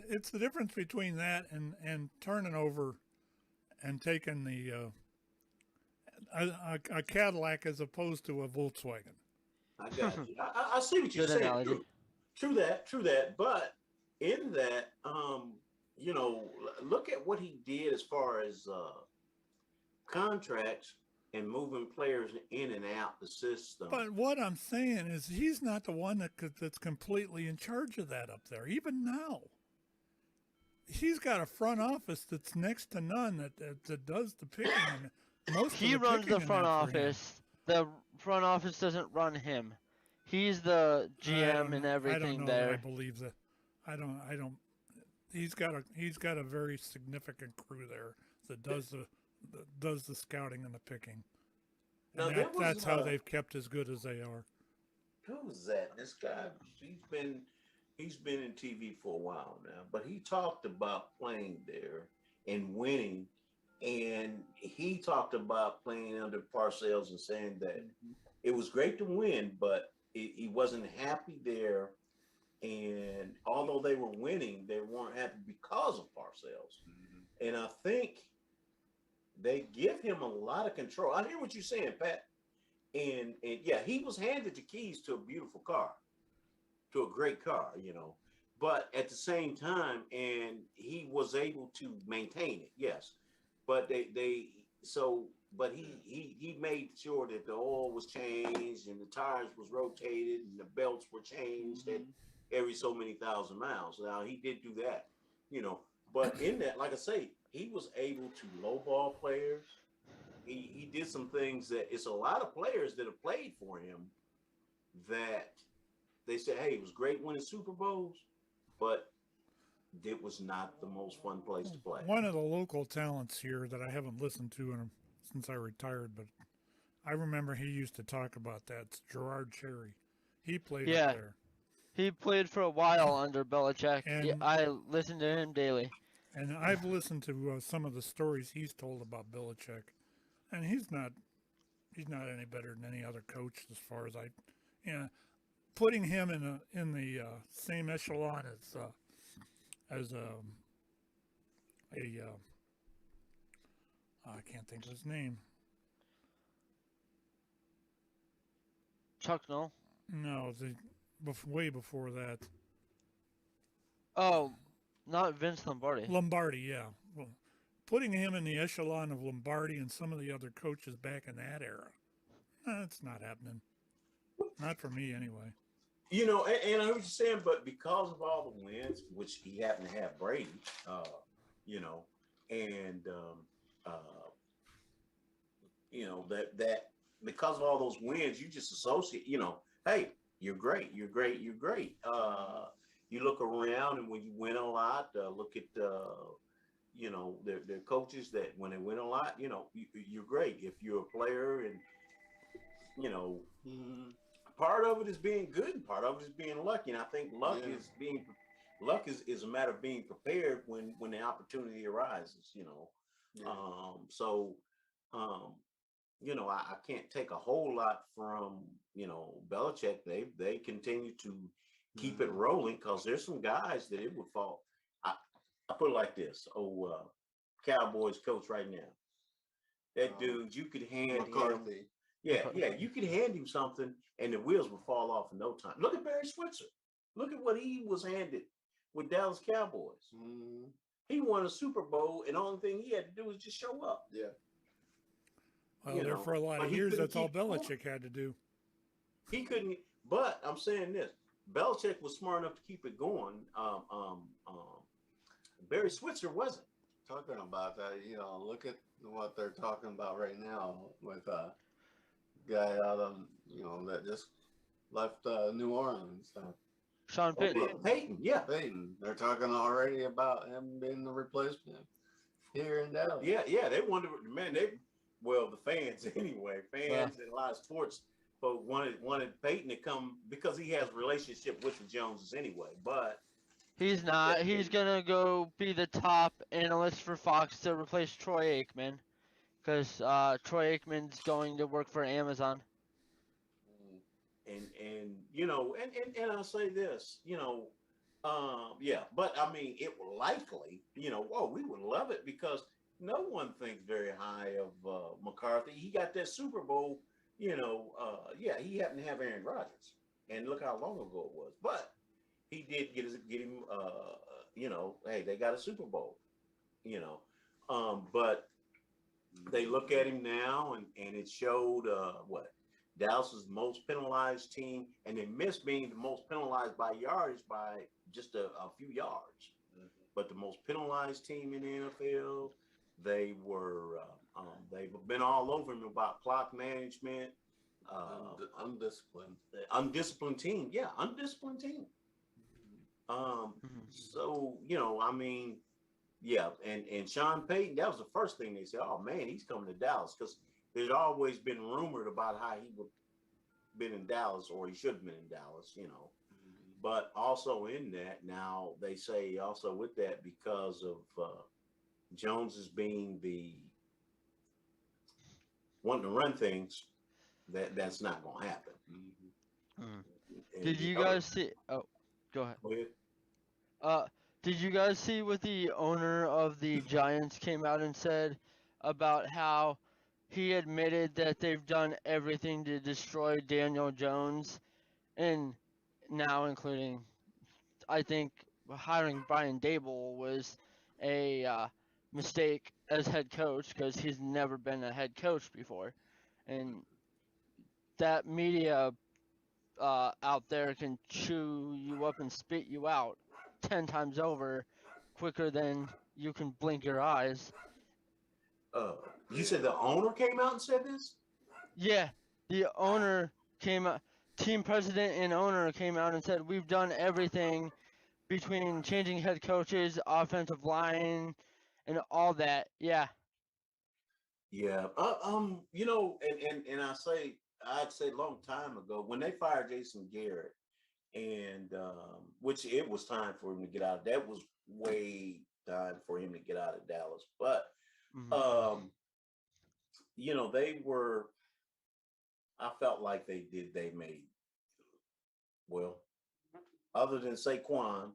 it's the difference between that and turning over and taking a Cadillac as opposed to a Volkswagen. I got you. I see what you're saying. True that. But in that, look at what he did as far as contracts and moving players in and out the system. But what I'm saying is he's not the one that's completely in charge of that up there, even now. He's got a front office that's next to none that does the picking. He runs the front office. The front office doesn't run him. He's the GM and everything I don't know there. That I believe that. I don't. He's got a very significant crew there that does the scouting and the picking. And that's how they've kept as good as they are. Who was that? This guy. He's been in TV for a while now, but he talked about playing there and winning, and he talked about playing under Parcells and saying that it was great to win, but he wasn't happy there And although they were winning, they weren't happy because of Parcells. And I think they give him a lot of control. I hear what you're saying, Pat. And yeah, he was handed the keys to a beautiful car, to a great car, But at the same time, and he was able to maintain it, yes. But but he made sure that the oil was changed and the tires was rotated and the belts were changed at every so many thousand miles. Now he did do that, But in that, like I say, he was able to lowball players. He did some things that it's a lot of players that have played for him that they said, hey, it was great winning Super Bowls, but it was not the most fun place to play. One of the local talents here that I haven't listened to since I retired, but I remember he used to talk about that. It's Gerard Cherry. He played up there. He played for a while under Belichick. And I listened to him daily. And I've listened to some of the stories he's told about Belichick, and he's not any better than any other coach as far as putting him in the same echelon as I can't think of his name. Chuck Noll? No, way before that. Oh, not Vince Lombardi. Lombardi, yeah. Well, putting him in the echelon of Lombardi and some of the other coaches back in that era, that's not happening. Not for me, anyway. And I heard you saying, but because of all the wins, which he happened to have Brady, that because of all those wins, you just associate, hey, you're great, you're great, you're great. You look around, and when you win a lot, look at their coaches that when they win a lot, you're great. If you're a player, and part of it is being good, and part of it is being lucky. And I think luck is a matter of being prepared when the opportunity arises. I can't take a whole lot from Belichick. They continue to keep it rolling because there's some guys that it would fall. I put it like this: Cowboys coach right now. That dude, you could hand McCarthy. him. Yeah, you could hand him something and the wheels would fall off in no time. Look at Barry Switzer. Look at what he was handed with Dallas Cowboys. He won a Super Bowl, and the only thing he had to do was just show up. Yeah. Well, there for a lot of years, that's all Belichick had to do. He couldn't, but I'm saying this. Belichick was smart enough to keep it going. Barry Switzer wasn't. Talking about that, look at what they're talking about right now with a guy out of, that just left New Orleans. Sean Payton. Peyton, yeah. Peyton. They're talking already about him being the replacement here in Dallas. Yeah. They wanted, man, the fans anyway, and a lot of sports folks wanted Peyton to come because he has a relationship with the Joneses anyway, but he's not. He's gonna go be the top analyst for Fox to replace Troy Aikman, because Troy Aikman's going to work for Amazon. And I'll say this, but I mean, it will likely, we would love it because no one thinks very high of McCarthy. He got that Super Bowl, he happened to have Aaron Rodgers, and look how long ago it was, but he did get him, hey, they got a Super Bowl, but they look at him now, and it showed Dallas was the most penalized team, and they missed being the most penalized by yardage by just a few yards. But the most penalized team in the NFL, they were they've been all over him about clock management. Undisciplined team. Yeah, undisciplined team. So, I mean, yeah, and Sean Payton, that was the first thing they said, oh man, he's coming to Dallas, because there's always been rumored about how he would been in Dallas, or he should have been in Dallas, But also in that, now they say also with that, because of Jones as being wanting to run things, that's not going to happen. Did you guys see? Oh, Go ahead. Go ahead. Did you guys see what the owner of the Giants came out and said about how he admitted that they've done everything to destroy Daniel Jones, and now including, I think, hiring Brian Dable was a mistake as head coach because he's never been a head coach before, and that media out there can chew you up and spit you out 10 times over quicker than you can blink your eyes. You said the owner came out and said this? Yeah, the owner came out, team president and owner came out and said, we've done everything between changing head coaches, offensive line, and all that. Yeah. Yeah. You know, and I'd say a long time ago when they fired Jason Garrett, and which it was time for him to get out. That was way time for him to get out of Dallas. But you know, I felt like they made well, other than Saquon,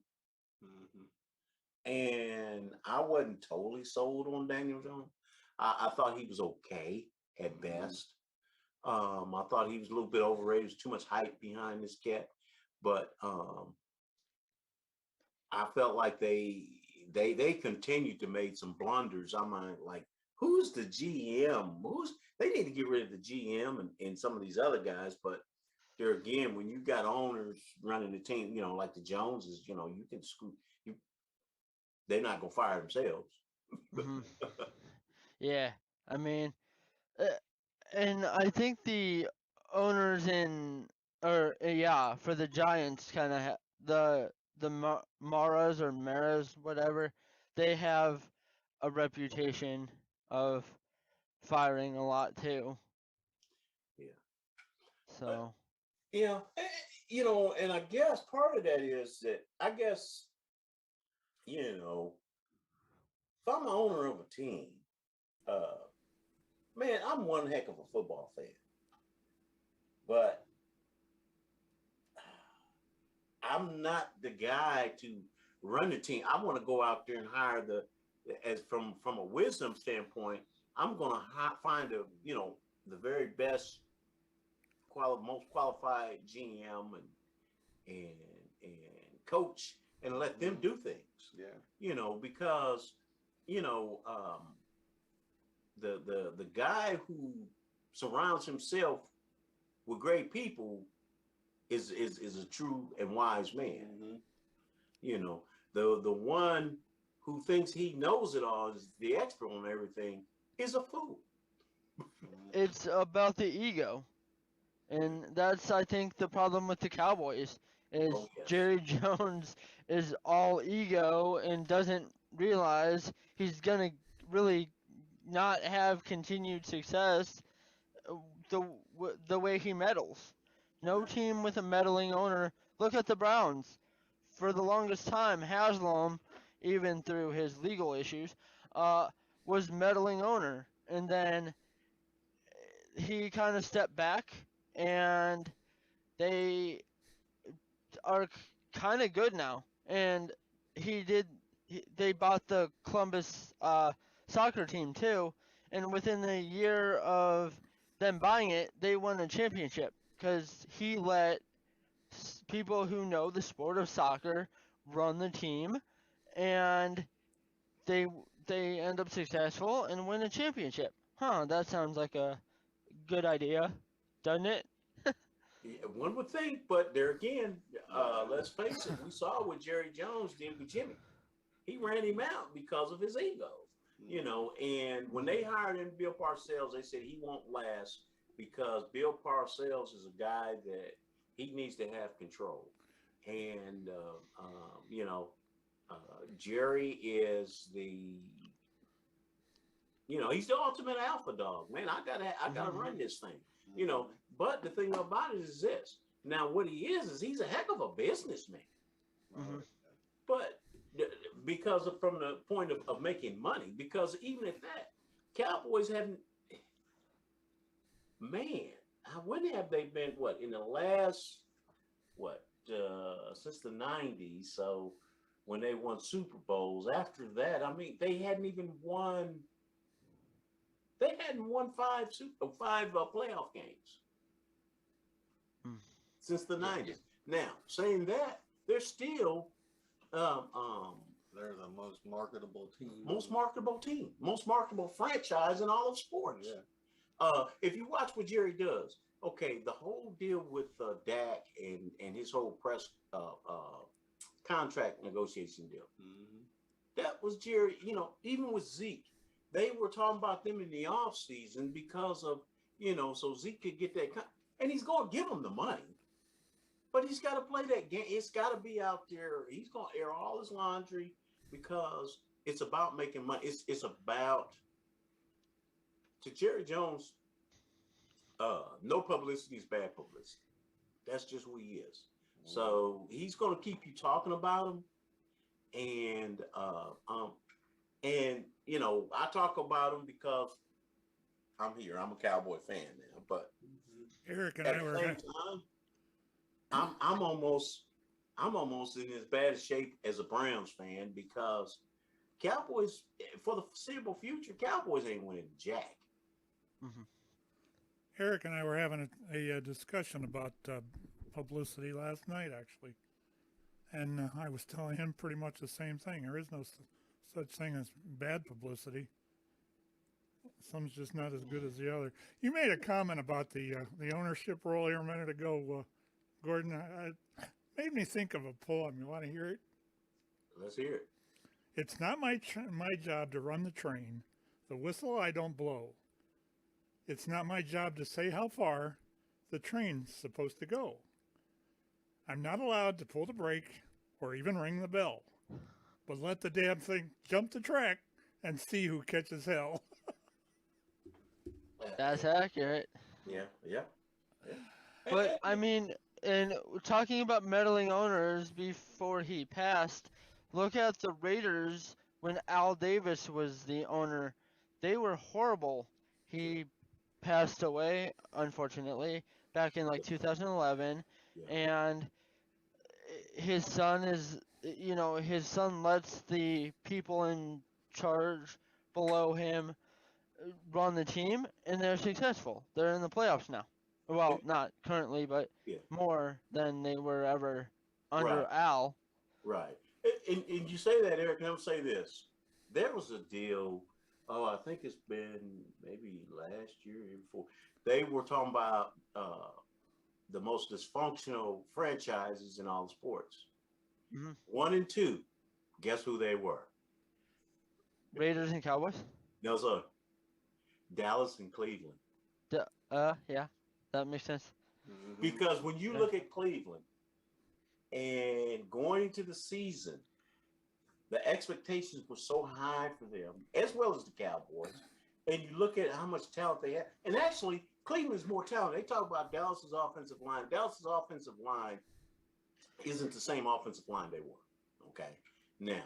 and I wasn't totally sold on Daniel Jones. I thought he was okay at best. I thought he was a little bit overrated. There's too much hype behind this cat. But I felt like they continued to make some blunders. I'm like, who's the GM? They need to get rid of the GM and some of these other guys. But there again, when you got owners running the team, you know, like the Joneses, you know, you can scoop. They're not gonna fire themselves. Yeah, I mean, and I think the owners for the Giants kind of the Maras or Maras, whatever, they have a reputation of firing a lot too. Yeah. So. Yeah, you know, and I guess part of that is that I guess, you know, if I'm the owner of a team, man, I'm one heck of a football fan, but I'm not the guy to run the team. I want to go out there and hire as from a wisdom standpoint, I'm going to find the very best, most qualified GM and coach and let them do things. Yeah. You know, because the guy who surrounds himself with great people is a true and wise man. You know, the one who thinks he knows it all, is the expert on everything, is a fool. It's about the ego. And that's, I think, the problem with the Cowboys is Jerry Jones is all ego and doesn't realize he's going to really not have continued success the way he meddles. No team with a meddling owner. Look at the Browns. For the longest time, Haslam, even through his legal issues, was meddling owner. And then he kind of stepped back, and they are kind of good now. And they bought the Columbus soccer team too, and within a year of them buying it, they won a championship because he let people who know the sport of soccer run the team, and they end up successful and win a championship. That sounds like a good idea, doesn't it? Yeah, one would think, but there again, let's face it, we saw what Jerry Jones did with Jimmy. He ran him out because of his ego, you know. And when they hired him, Bill Parcells, they said he won't last because Bill Parcells is a guy that he needs to have control. And Jerry is he's the ultimate alpha dog, man. I gotta run this thing, you know. But the thing about it is this. Now, what he is he's a heck of a businessman. But because from the point of making money, because even at that, Cowboys haven't, man, when have they been, in the last, since the '90s. So when they won Super Bowls, after that, I mean, they hadn't even won. They hadn't won five playoff games Hmm. since the '90s. Now, saying that, they're still They're the most marketable team. most marketable franchise in all of sports. Yeah. If you watch what Jerry does, okay, the whole deal with Dak and his whole press contract negotiation deal, that was Jerry. You know, even with Zeke, they were talking about them in the off season because of, you know, so Zeke could get that, and he's going to give him the money, but he's got to play that game. It's got to be out there. He's going to air all his laundry because it's about making money. It's about, to Jerry Jones, no publicity is bad publicity. That's just who he is. So he's going to keep you talking about him, and you know, I talk about him because I'm here. I'm a Cowboy fan now, but Eric and at I the were. same time, I'm almost in as bad a shape as a Browns fan because Cowboys, for the foreseeable future, Cowboys ain't winning jack. Mhm. Eric and I were having a discussion about publicity last night, actually, and I was telling him pretty much the same thing. There is no such thing as bad publicity. Some's just not as good as the other. You made a comment about the ownership role here a minute ago, Gordon. It made me think of a poem. You want to hear it? Let's hear it. It's not my job to run the train. The whistle I don't blow. It's not my job to say how far the train's supposed to go. I'm not allowed to pull the brake or even ring the bell. But let the damn thing jump the track and see who catches hell. That's accurate. Yeah. But I mean, and talking about meddling owners before he passed, look at the Raiders when Al Davis was the owner. They were horrible. He passed away, unfortunately, back in like 2011, Yeah. and his son is, you know, his son lets the people in charge below him run the team, and they're successful. They're in the playoffs now. Well, not currently, but Yeah. more than they were ever under Right. Al. Right. And you say that, Eric, and I'll say this. There was a deal, I think it's been maybe last year, year before. They were talking about the most dysfunctional franchises in all sports. Mhm. 1 and 2, guess who they were? Raiders and Cowboys. No, sir. Dallas and Cleveland. Yeah, that makes sense. Because when you look at Cleveland and going into the season, the expectations were so high for them, as well as the Cowboys. And you look at how much talent they have. And actually, Cleveland's more talented. They talk about Dallas's offensive line. Dallas's offensive line isn't the same offensive line they were. Okay. Now,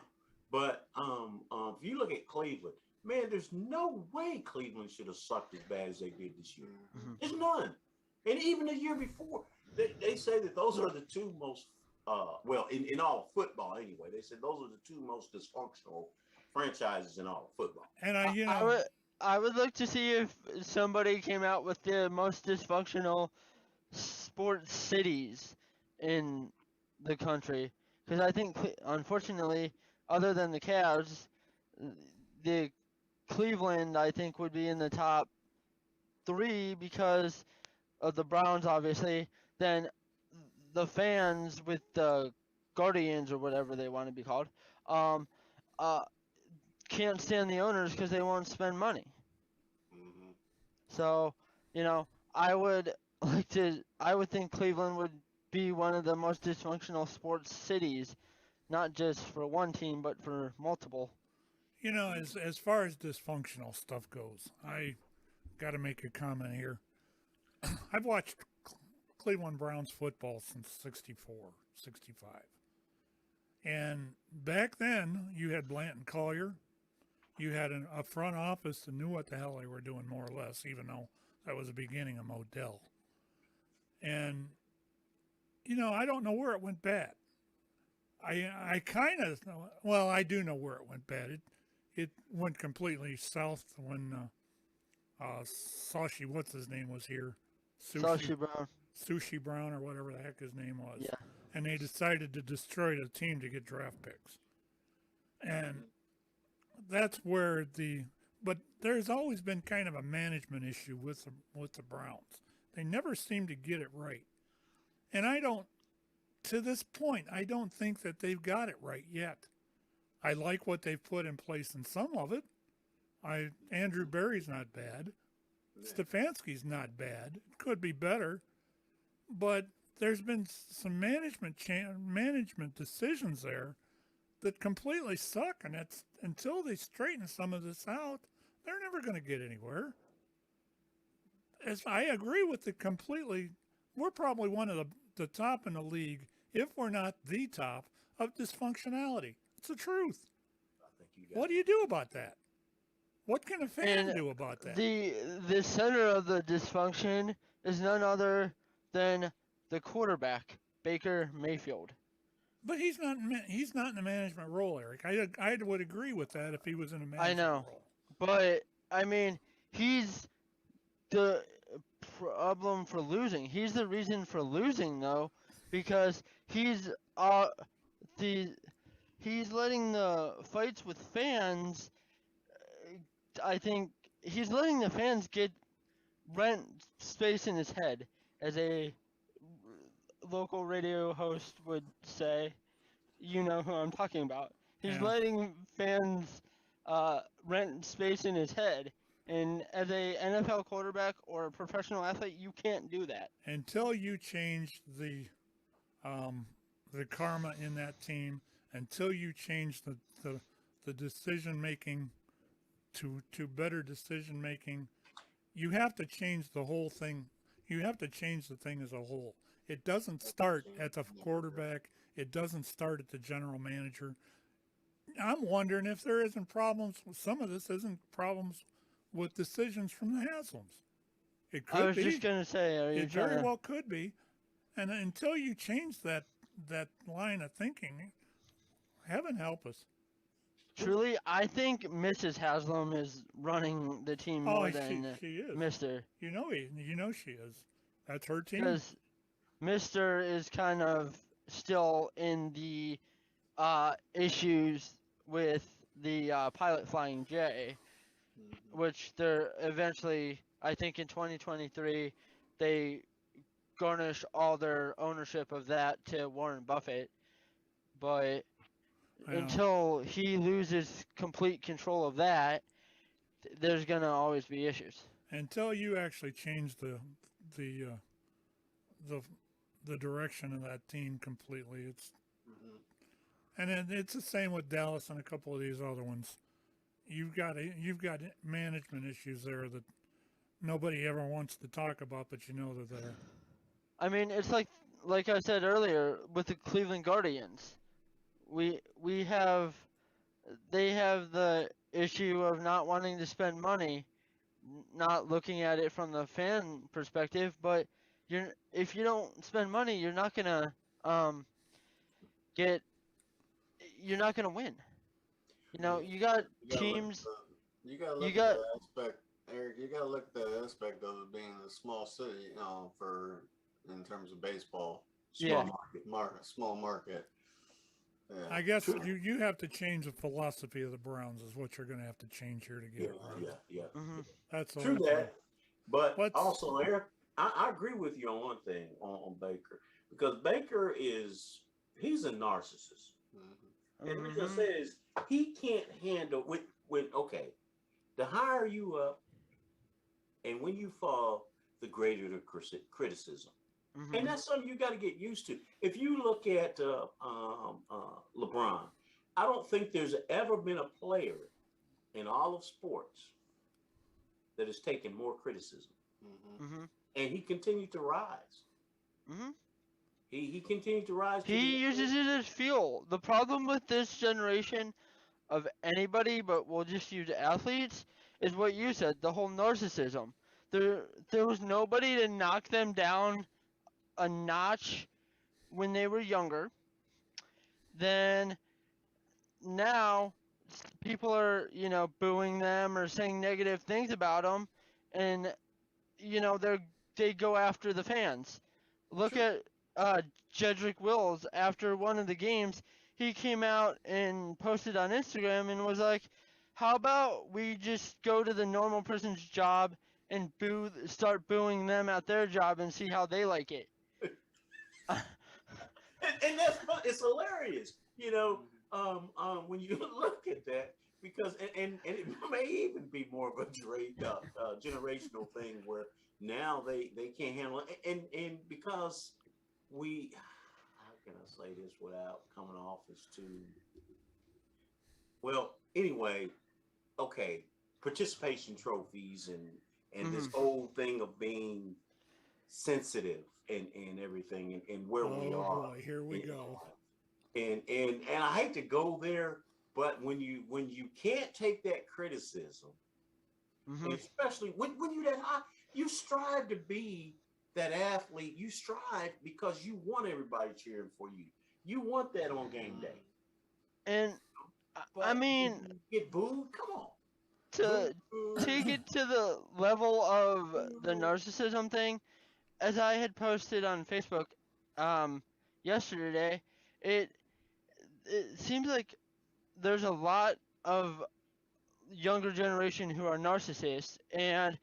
but if you look at Cleveland, man, there's no way Cleveland should have sucked as bad as they did this year. There's none. And even the year before, they say that those are the two most, in all football anyway, they said those are the two most dysfunctional franchises in all of football. And I would like to see if somebody came out with the most dysfunctional sports cities in the country, because I think, unfortunately, other than the Cavs, the Cleveland, I think, would be in the top 3 because of the Browns, obviously. Then the fans with the Guardians or whatever they want to be called, can't stand the owners because they won't spend money. So, you know, I would think Cleveland would be one of the most dysfunctional sports cities, not just for one team, but for multiple. You know, as far as dysfunctional stuff goes, I got to make a comment here. I've watched Cleveland Browns football since 64, 65. And back then, you had Blanton Collier. You had a front office that knew what the hell they were doing, more or less, even though that was the beginning of Modell. And I don't know where it went bad. I kind of, well, I do know where it went bad. It went completely south when Sashi, what's his name, was here. Sashi Brown. Sushi Brown or whatever the heck his name was. Yeah. And they decided to destroy the team to get draft picks. And that's where but there's always been kind of a management issue with the Browns. They never seem to get it right. And to this point, I don't think that they've got it right yet. I like what they've put in place in some of it. Andrew Berry's not bad. Stefanski's not bad. It could be better. But there's been some management decisions there that completely suck, and that's until they straighten some of this out, they're never going to get anywhere. As I agree with it completely, we're probably one of the top in the league, if we're not the top, of dysfunctionality. It's the truth. What do you do about that? What can a fan do about that? The center of the dysfunction is none other than the quarterback, Baker Mayfield. But he's not in the management role, Eric. I would agree with that if he was in a management role. But I mean, he's the problem for losing. He's the reason for losing, though, because he's letting the fights with fans. I think he's letting the fans get rent space in his head, as a local radio host would say. You know who I'm talking about. He's letting fans rent space in his head, and as a NFL quarterback or a professional athlete, you can't do that until you change the karma in that team. Until you change the decision making to better decision making, you have to change the whole thing. You have to change the thing as a whole. It doesn't start at the quarterback. It doesn't start at the general manager. I'm wondering if there isn't problems. Some of this isn't problems with decisions from the Haslams. It could be. I was just going to say, it very well could be. And until you change that line of thinking, heaven help us. Truly, I think Mrs. Haslam is running the team more than she is. Mr. You know she is. That's her team. Because Mr. is kind of still in the issues with the pilot Flying J, which they're eventually, I think in 2023, they garnish all their ownership of that to Warren Buffett. But until he loses complete control of that, there's going to always be issues. Until you actually change the direction of that team completely, and it's the same with Dallas and a couple of these other ones. You've got management issues there that nobody ever wants to talk about, but you know they're there. I mean, it's like I said earlier with the Cleveland Guardians. They have the issue of not wanting to spend money, not looking at it from the fan perspective, but if you don't spend money, you're not gonna you're not gonna win. You know, you got teams. You gotta look at the aspect, Eric. You gotta look at the aspect of it being a small city, in terms of baseball, small market. Yeah. I guess you have to change the philosophy of the Browns is what you're going to have to change here to get it right. Yeah. Mm-hmm. That's all. True that. But also, Eric, I agree with you on one thing on Baker, because Baker he's a narcissist. Mm-hmm. And the reason I say is he can't handle to hire you up, and when you fall, the greater the criticism. Mm-hmm. And that's something you got to get used to. If you look at LeBron, I don't think there's ever been a player in all of sports that has taken more criticism. Mm-hmm. And he continued to rise. Mm-hmm. He continued to rise. He uses it as fuel. The problem with this generation of anybody, but we'll just use athletes, is what you said, the whole narcissism. There was nobody to knock them down a notch when they were younger, then now people are, booing them or saying negative things about them, and they go after the fans. Look Sure. at Jedrick Wills after one of the games. He came out and posted on Instagram and was like, "How about we just go to the normal person's job and start booing them at their job and see how they like it." And that's fun. It's hilarious, when you look at that, because and it may even be more of a generational thing where now they can't handle it, and because how can I say this without coming off as too well? Anyway, okay, participation trophies and this whole thing of being sensitive and everything and where we Oh are. boy, here we go. And I hate to go there, but when you can't take that criticism, especially when you that high, you strive to be that athlete. You strive because you want everybody cheering for you. You want that on game day. And But I mean, you get booed. Come on. to take it to the level of the narcissism thing, as I had posted on Facebook yesterday, it seems like there's a lot of younger generation who are narcissists, and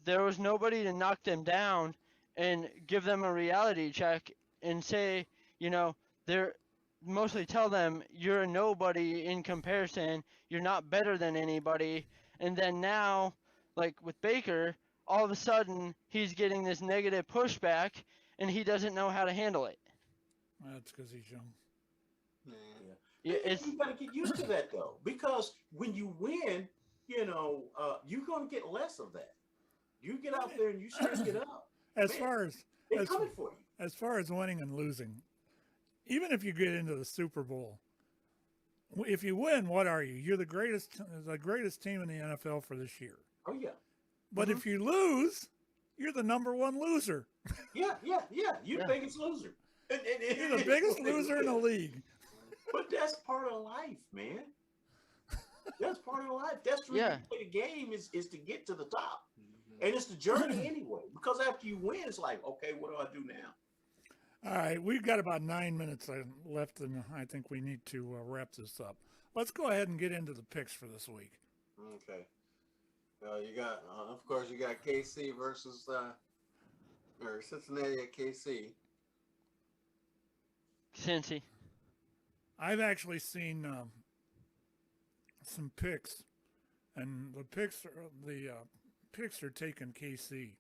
there was nobody to knock them down and give them a reality check and say, they're mostly tell them you're a nobody in comparison, you're not better than anybody. And then now, like with Baker, all of a sudden he's getting this negative pushback and he doesn't know how to handle it. That's because he's young. Yeah, you got to get used to that though, because when you win, you're going to get less of that. You get out there and you shake it up. As far as winning and losing, even if you get into the Super Bowl, if you win, what are you? You're the greatest team in the NFL for this year. Oh yeah. But if you lose, you're the number one loser. Yeah. You're the biggest loser. You're the biggest loser in the league. But that's part of life, man. That's part of life. That's the reason you play the game is to get to the top. And it's the journey anyway. Because after you win, it's like, okay, what do I do now? All right, we've got about 9 minutes left, and I think we need to wrap this up. Let's go ahead and get into the picks for this week. Okay. You got, of course, you got KC versus or Cincinnati at KC. Cincy. I've actually seen some picks, and the picks are taking KC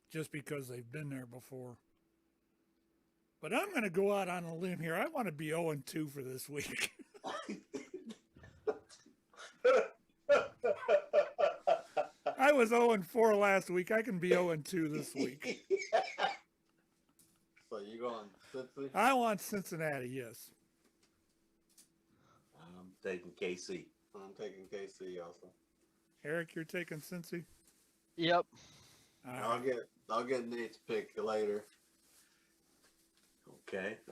just because they've been there before. But I'm going to go out on a limb here. I want to be 0-2 for this week. I was 0-4 last week. I can be 0-2 this week. So you going Cincinnati? I want Cincinnati, yes. I'm taking KC. I'm taking KC also. Eric, you're taking Cincy? Yep. I'll get Nate's pick later.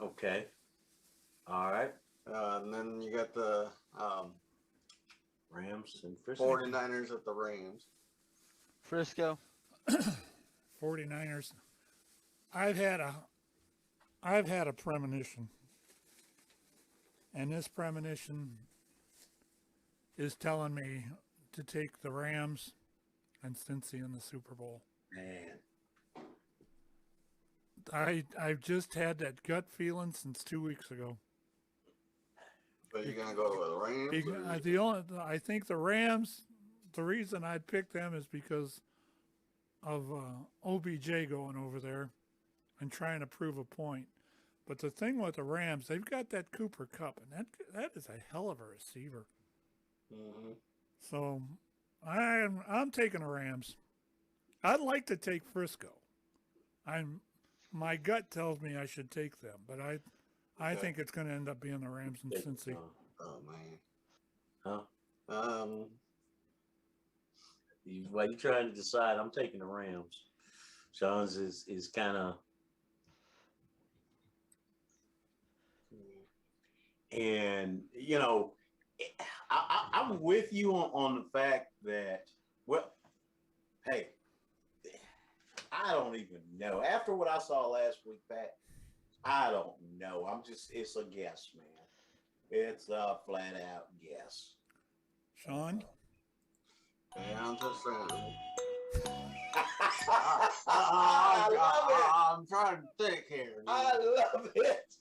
Okay. All right. And then you got the Rams and Frisco. 49ers at the Rams. Frisco. 49ers. I've had a premonition. And this premonition is telling me to take the Rams and Cincy in the Super Bowl. Man. I've just had that gut feeling since 2 weeks ago. But you're gonna go with the Rams? I think the Rams. The reason I'd pick them is because of OBJ going over there and trying to prove a point. But the thing with the Rams, they've got that Cooper Kupp, and that is a hell of a receiver. Mm-hmm. So I'm taking the Rams. I'd like to take Frisco. My gut tells me I should take them, but I think it's going to end up being the Rams and Cincy. Oh man. Huh? While you're trying to decide, I'm taking the Rams. Sean's is kind of And I'm with you on the fact that, well, hey, I don't even know. After what I saw last week, Pat, I don't know. It's a guess, man. It's a flat out guess. Shawn? Yeah, I'm just saying. I love it. I'm trying to think here. I love it.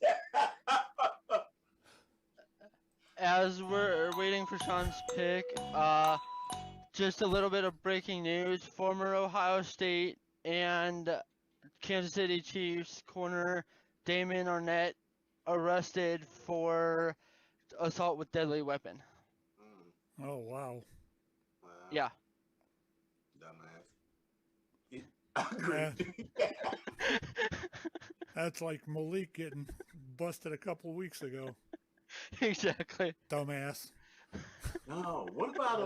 As we're waiting for Sean's pick, just a little bit of breaking news. Former Ohio State and Kansas City Chiefs corner Damon Arnett arrested for assault with deadly weapon. Oh, wow. Wow. Yeah. Dumbass. That's like Malik getting busted a couple of weeks ago. Exactly. Dumbass. No, what about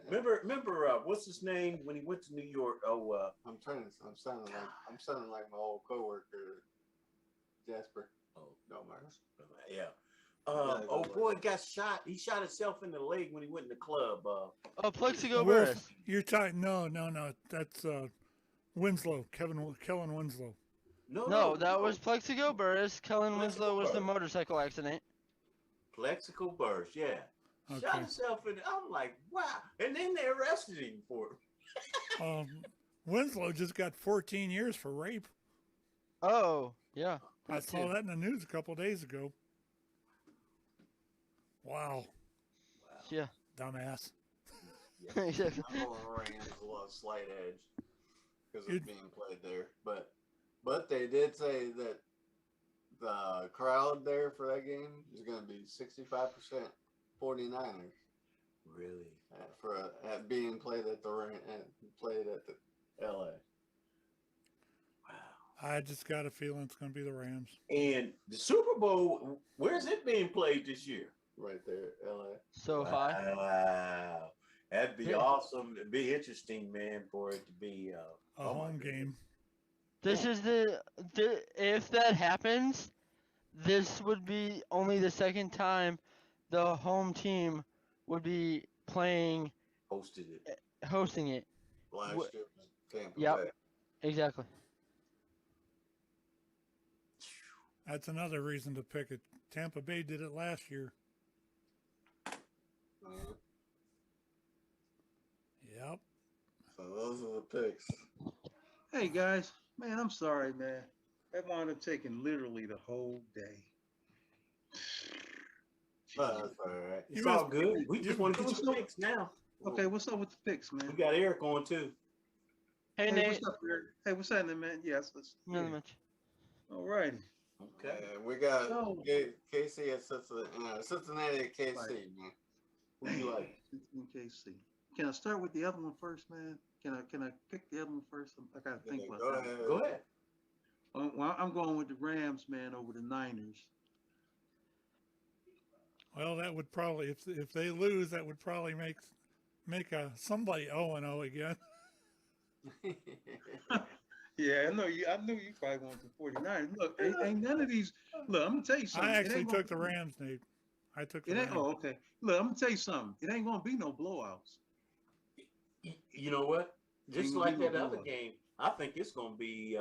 remember what's his name when he went to New York? I'm sounding like my old coworker, Jasper. Oh, no matter. Yeah. Boy got shot. He shot himself in the leg when he went in the club. Plexico Burris. You're talking? No. That's Winslow. Kellen Winslow. No, that was Plexico Burris. Kellen Winslow was the motorcycle accident. Plexico Burris, yeah. Okay. Shot himself in. I'm like, wow. And then they arrested him for it. Winslow just got 14 years for rape. Oh, yeah. I saw that in the news a couple of days ago. Wow. Yeah. Dumbass. Yeah. Exactly. I'm going Rams a little slight edge because it's being played there. But they did say that the crowd there for that game is going to be 65% 49ers. Really? At being played at the LA. Wow. I just got a feeling it's going to be the Rams. And the Super Bowl, where's it being played this year? Right there, LA. SoFi. Wow. That'd be awesome. It'd be interesting, man, for it to be a home game. This is if that happens, this would be only the second time the home team would be hosting it. Last year was Tampa Yep. Bay. Exactly. That's another reason to pick it. Tampa Bay did it last year. Yep. So those are the picks. Hey guys, man, I'm sorry, man. That wound up taking literally the whole day. That's all right. It's all good. We just want to get your picks now. Okay, what's up with the picks, man? We got Eric on too. Hey, Nate. What's up, Eric? Hey, what's happening, man? Yes, Nothing much. All righty. Okay. We got KC at Cincinnati at KC, man. Who do you like? KC. Can I start with the other one first, man? Can I pick the other one first? I gotta think about that. Go ahead. Well, I'm going with the Rams, man, over the Niners. Well, that would probably, if they lose, that would probably make somebody 0-0 again. Yeah, I knew you probably wanted the 49ers. Look, ain't none of these. Look, I'm gonna tell you something. I actually took the Rams, Nate. I took the Rams. Oh, okay. Look, I'm gonna tell you something. It ain't gonna be no blowouts. You know what? Just like that other game, I think it's gonna be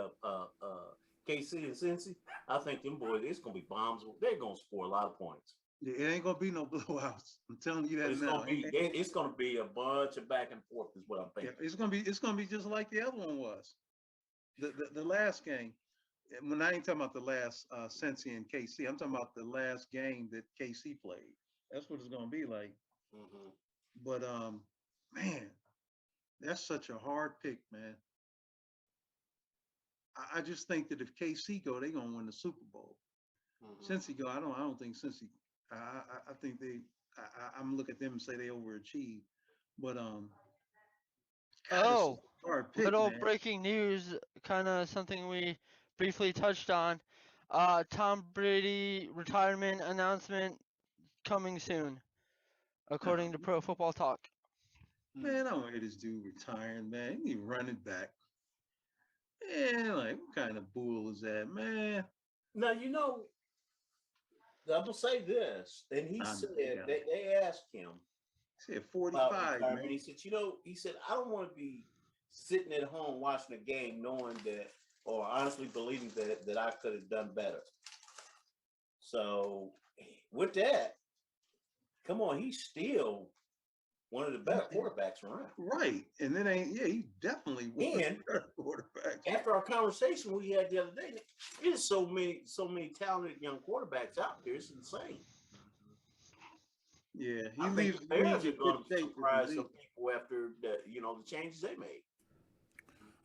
KC and Cincy. I think them boys, it's gonna be bombs. They're gonna score a lot of points. It ain't gonna be no blowouts. I'm telling you that It's now. it's gonna be a bunch of back and forth, is what I'm thinking. Yeah, it's gonna be just like the other one was. The last game. When I ain't talking about the last Cincy and KC, I'm talking about the last game that KC played. That's what it's gonna be like. Mm-hmm. But man, that's such a hard pick, man. I just think that if KC go, they're gonna win the Super Bowl. Mm-hmm. Cincy go, I don't think Cincy. I think I'm looking at them and say they overachieve. But Oh, hard pick, little man. breaking news, kind of something we briefly touched on. Tom Brady retirement announcement coming soon, according to Pro Football Talk. Man, I don't hear this dude retiring, man. He running back. Man, like, what kind of bull is that, man? Now, you know, I'm gonna say this, and he said they asked him He said about 45, retirement. man. He said, he said, I don't want to be sitting at home watching a game knowing that, or honestly believing that I could have done better. So with that, come on, he's still one of the better quarterbacks around. Right. And then he's definitely one of the better quarterbacks. After our conversation we had the other day, there's so many talented young quarterbacks out there. It's insane. Yeah, I think the Bears are going to surprise some people after the changes they made.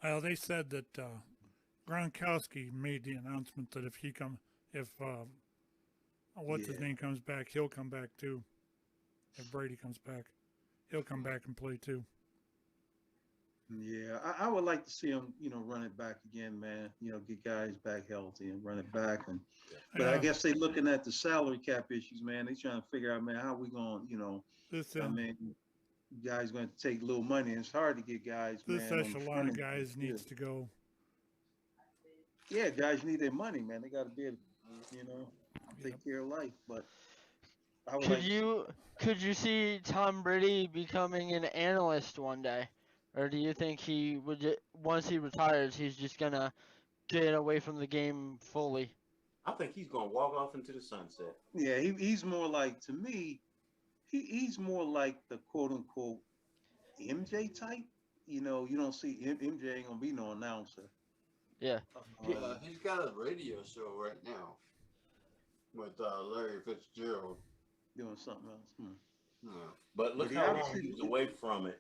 Well, they said that Gronkowski made the announcement that if his name comes back, he'll come back too. If Brady comes back, he'll come back and play too. Yeah, I would like to see him, run it back again, man. Get guys back healthy and run it back. But I guess they looking at the salary cap issues, man. They trying to figure out, man, how we going, guys going to take a little money. It's hard to get guys, this man. echelon of guys needs to go. Yeah, guys need their money, man. They got to be able to, take care of life. But could you see Tom Brady becoming an analyst one day? Or do you think he would, once he retires, he's just going to get away from the game fully? I think he's going to walk off into the sunset. Yeah, he's more like, to me, he's more like the quote-unquote MJ type. You don't see MJ ain't going to be no announcer. Yeah. He's got a radio show right now with Larry Fitzgerald. Doing something else. Yeah. But look how long he was away from it,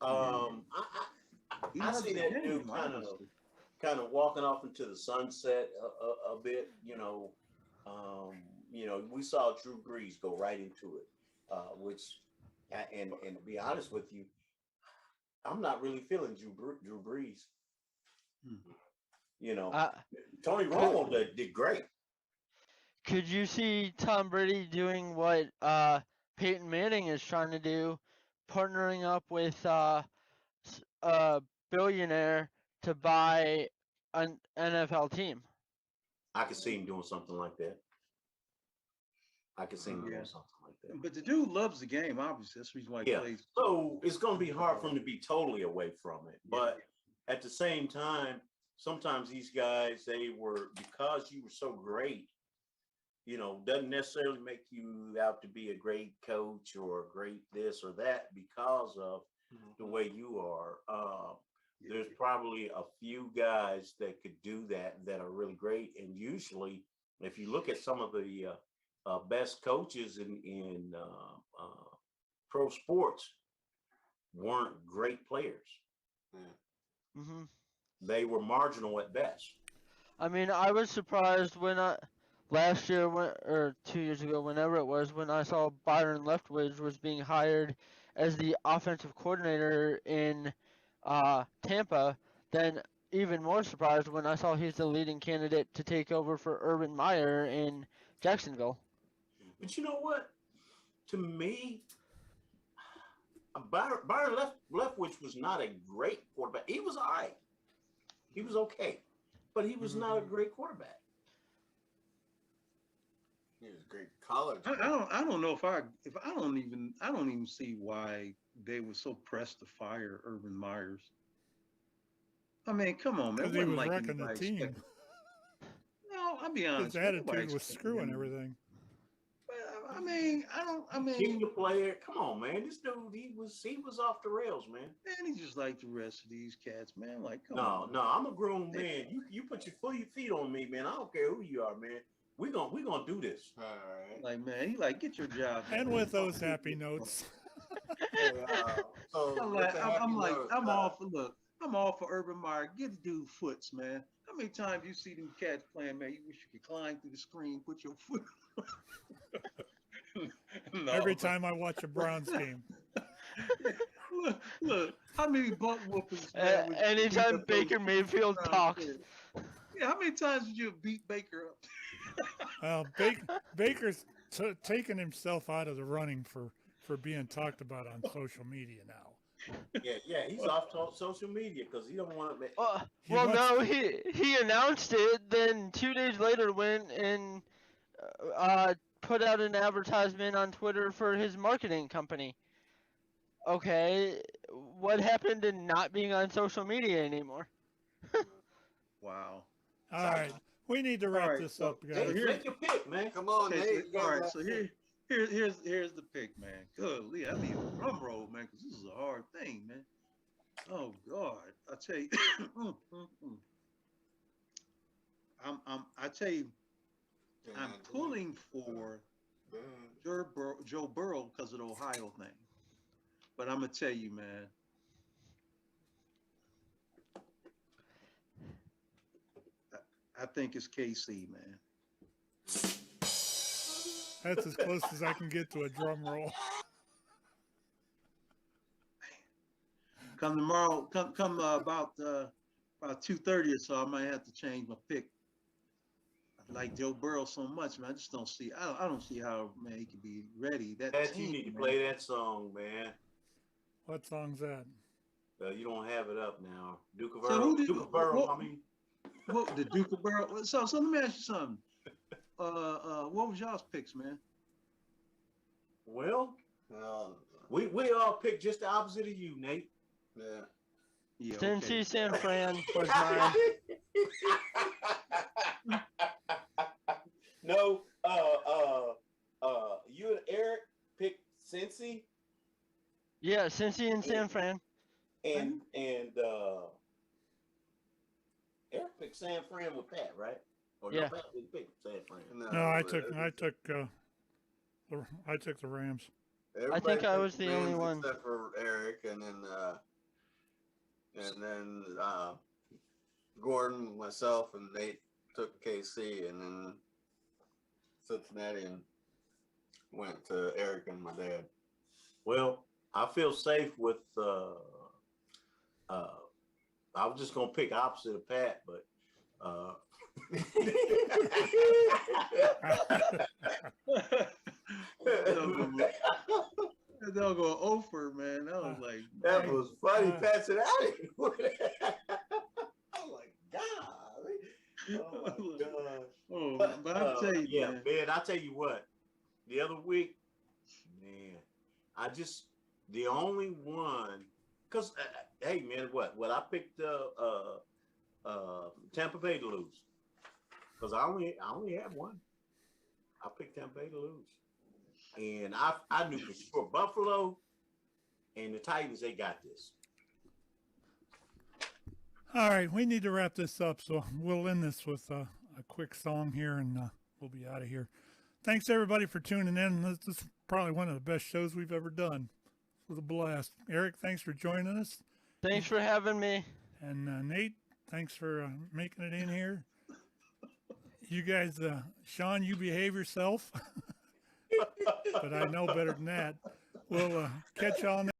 I see that dude kind of walking off into the sunset a bit. We saw Drew Brees go right into it, and to be honest with you, I'm not really feeling Drew Brees. Tony Romo did great. Could you see Tom Brady doing what Peyton Manning is trying to do, partnering up with a billionaire to buy an NFL team? I could see him doing something like that. But the dude loves the game, obviously. That's the reason why he plays. So it's going to be hard for him to be totally away from it. But at the same time, sometimes these guys, because you were so great, doesn't necessarily make you out to be a great coach or a great this or that because of the way you are. There's probably a few guys that could do that are really great. And usually, if you look at some of the best coaches in pro sports, weren't great players. Mm-hmm. They were marginal at best. I mean, I was surprised when last year, or 2 years ago, whenever it was, when I saw Byron Leftwich was being hired as the offensive coordinator in Tampa. Then even more surprised when I saw he's the leading candidate to take over for Urban Meyer in Jacksonville. But you know what? To me, Byron Leftwich was not a great quarterback. He was all right. He was okay, but he was not a great quarterback. He was a great college. I don't know if I don't even see why they were so pressed to fire Urban Myers. I mean, come on, man. Because he was wrecking the team. No, I'll be honest. His attitude was screwing everything. I mean, Keep the player. Come on, man. This dude, he was off the rails, man. Man, he's just like the rest of these cats, man. Like, come on. No, I'm a grown man. You put your feet on me, man. I don't care who you are, man. We gonna do this. All right. Like, man, he like, get your job. And with those happy notes. I'm all for Urban Meyer. Get the dude foots, man. How many times you see them cats playing, man? You wish you could climb through the screen, put your foot. Every time I watch a Browns game. Look, how many butt whoopers? Anytime Baker Mayfield talks. Yeah, how many times did you beat Baker up? Well, Baker's taken himself out of the running for being talked about on social media now. Yeah, he's off social media because he don't want to. No, he announced it. Then 2 days later went and put out an advertisement on Twitter for his marketing company. Okay, what happened to not being on social media anymore? Wow. All right. We need to wrap right, this so- up, so guys. here- Make your pick, man. Come on, Okay, Nate. so, all right, so here's the pick, man. Good, Lee, I need a drum roll, man, because this is a hard thing, man. Oh God, I tell you, I tell you, I'm pulling for Joe Burrow because of the Ohio thing, but I'm gonna tell you, man. I think it's KC, man. That's as close as I can get to a drum roll. Come tomorrow, come about 2:30 or so, I might have to change my pick. I like Joe Burrow so much, man. I just don't see. I don't see how, man, he could be ready. That Pat, team, you need to man. play that song, man. What song's that? You don't have it up now. Duke of So Earl. who did- Duke of Burrow, what- I mean. What the Duke of Burrow? So let me ask you something. What was y'all's picks, man? Well, Uh, we all picked just the opposite of you, Nate. yeah. Yeah, Cincy, okay. San Fran was mine. No, you and Eric picked Cincy Yeah, Cincy and San Fran. and Eric picked San Fran with Pat, right? Or Yeah. no, Pat didn't pick San Fran. No, I took the Rams. Uh, I think I picked was the only Rams one. except for Eric, and then Gordon, myself, and Nate took KC, and then Cincinnati and went to Eric and my dad. Well, I feel safe with I was just gonna pick opposite of Pat, but They'll go over, man. I was like, that man. was funny. Pat said, I didn't do that. I'm like, God. Oh my gosh. Oh, but I'll tell you, yeah, man. I tell you what, the other week, man, the only one, because hey, man, what I picked Tampa Bay to lose, because I only had one. I picked Tampa Bay to lose, and I knew for sure Buffalo and the Titans, they got this. All right, we need to wrap this up, so we'll end this with a quick song here, and we'll be out of here. Thanks, everybody, for tuning in. This is probably one of the best shows we've ever done. It was a blast. Eric, thanks for joining us. Thanks for having me. And Nate, thanks for making it in here. You guys, Shawn, you behave yourself. But I know better than that. We'll catch y'all next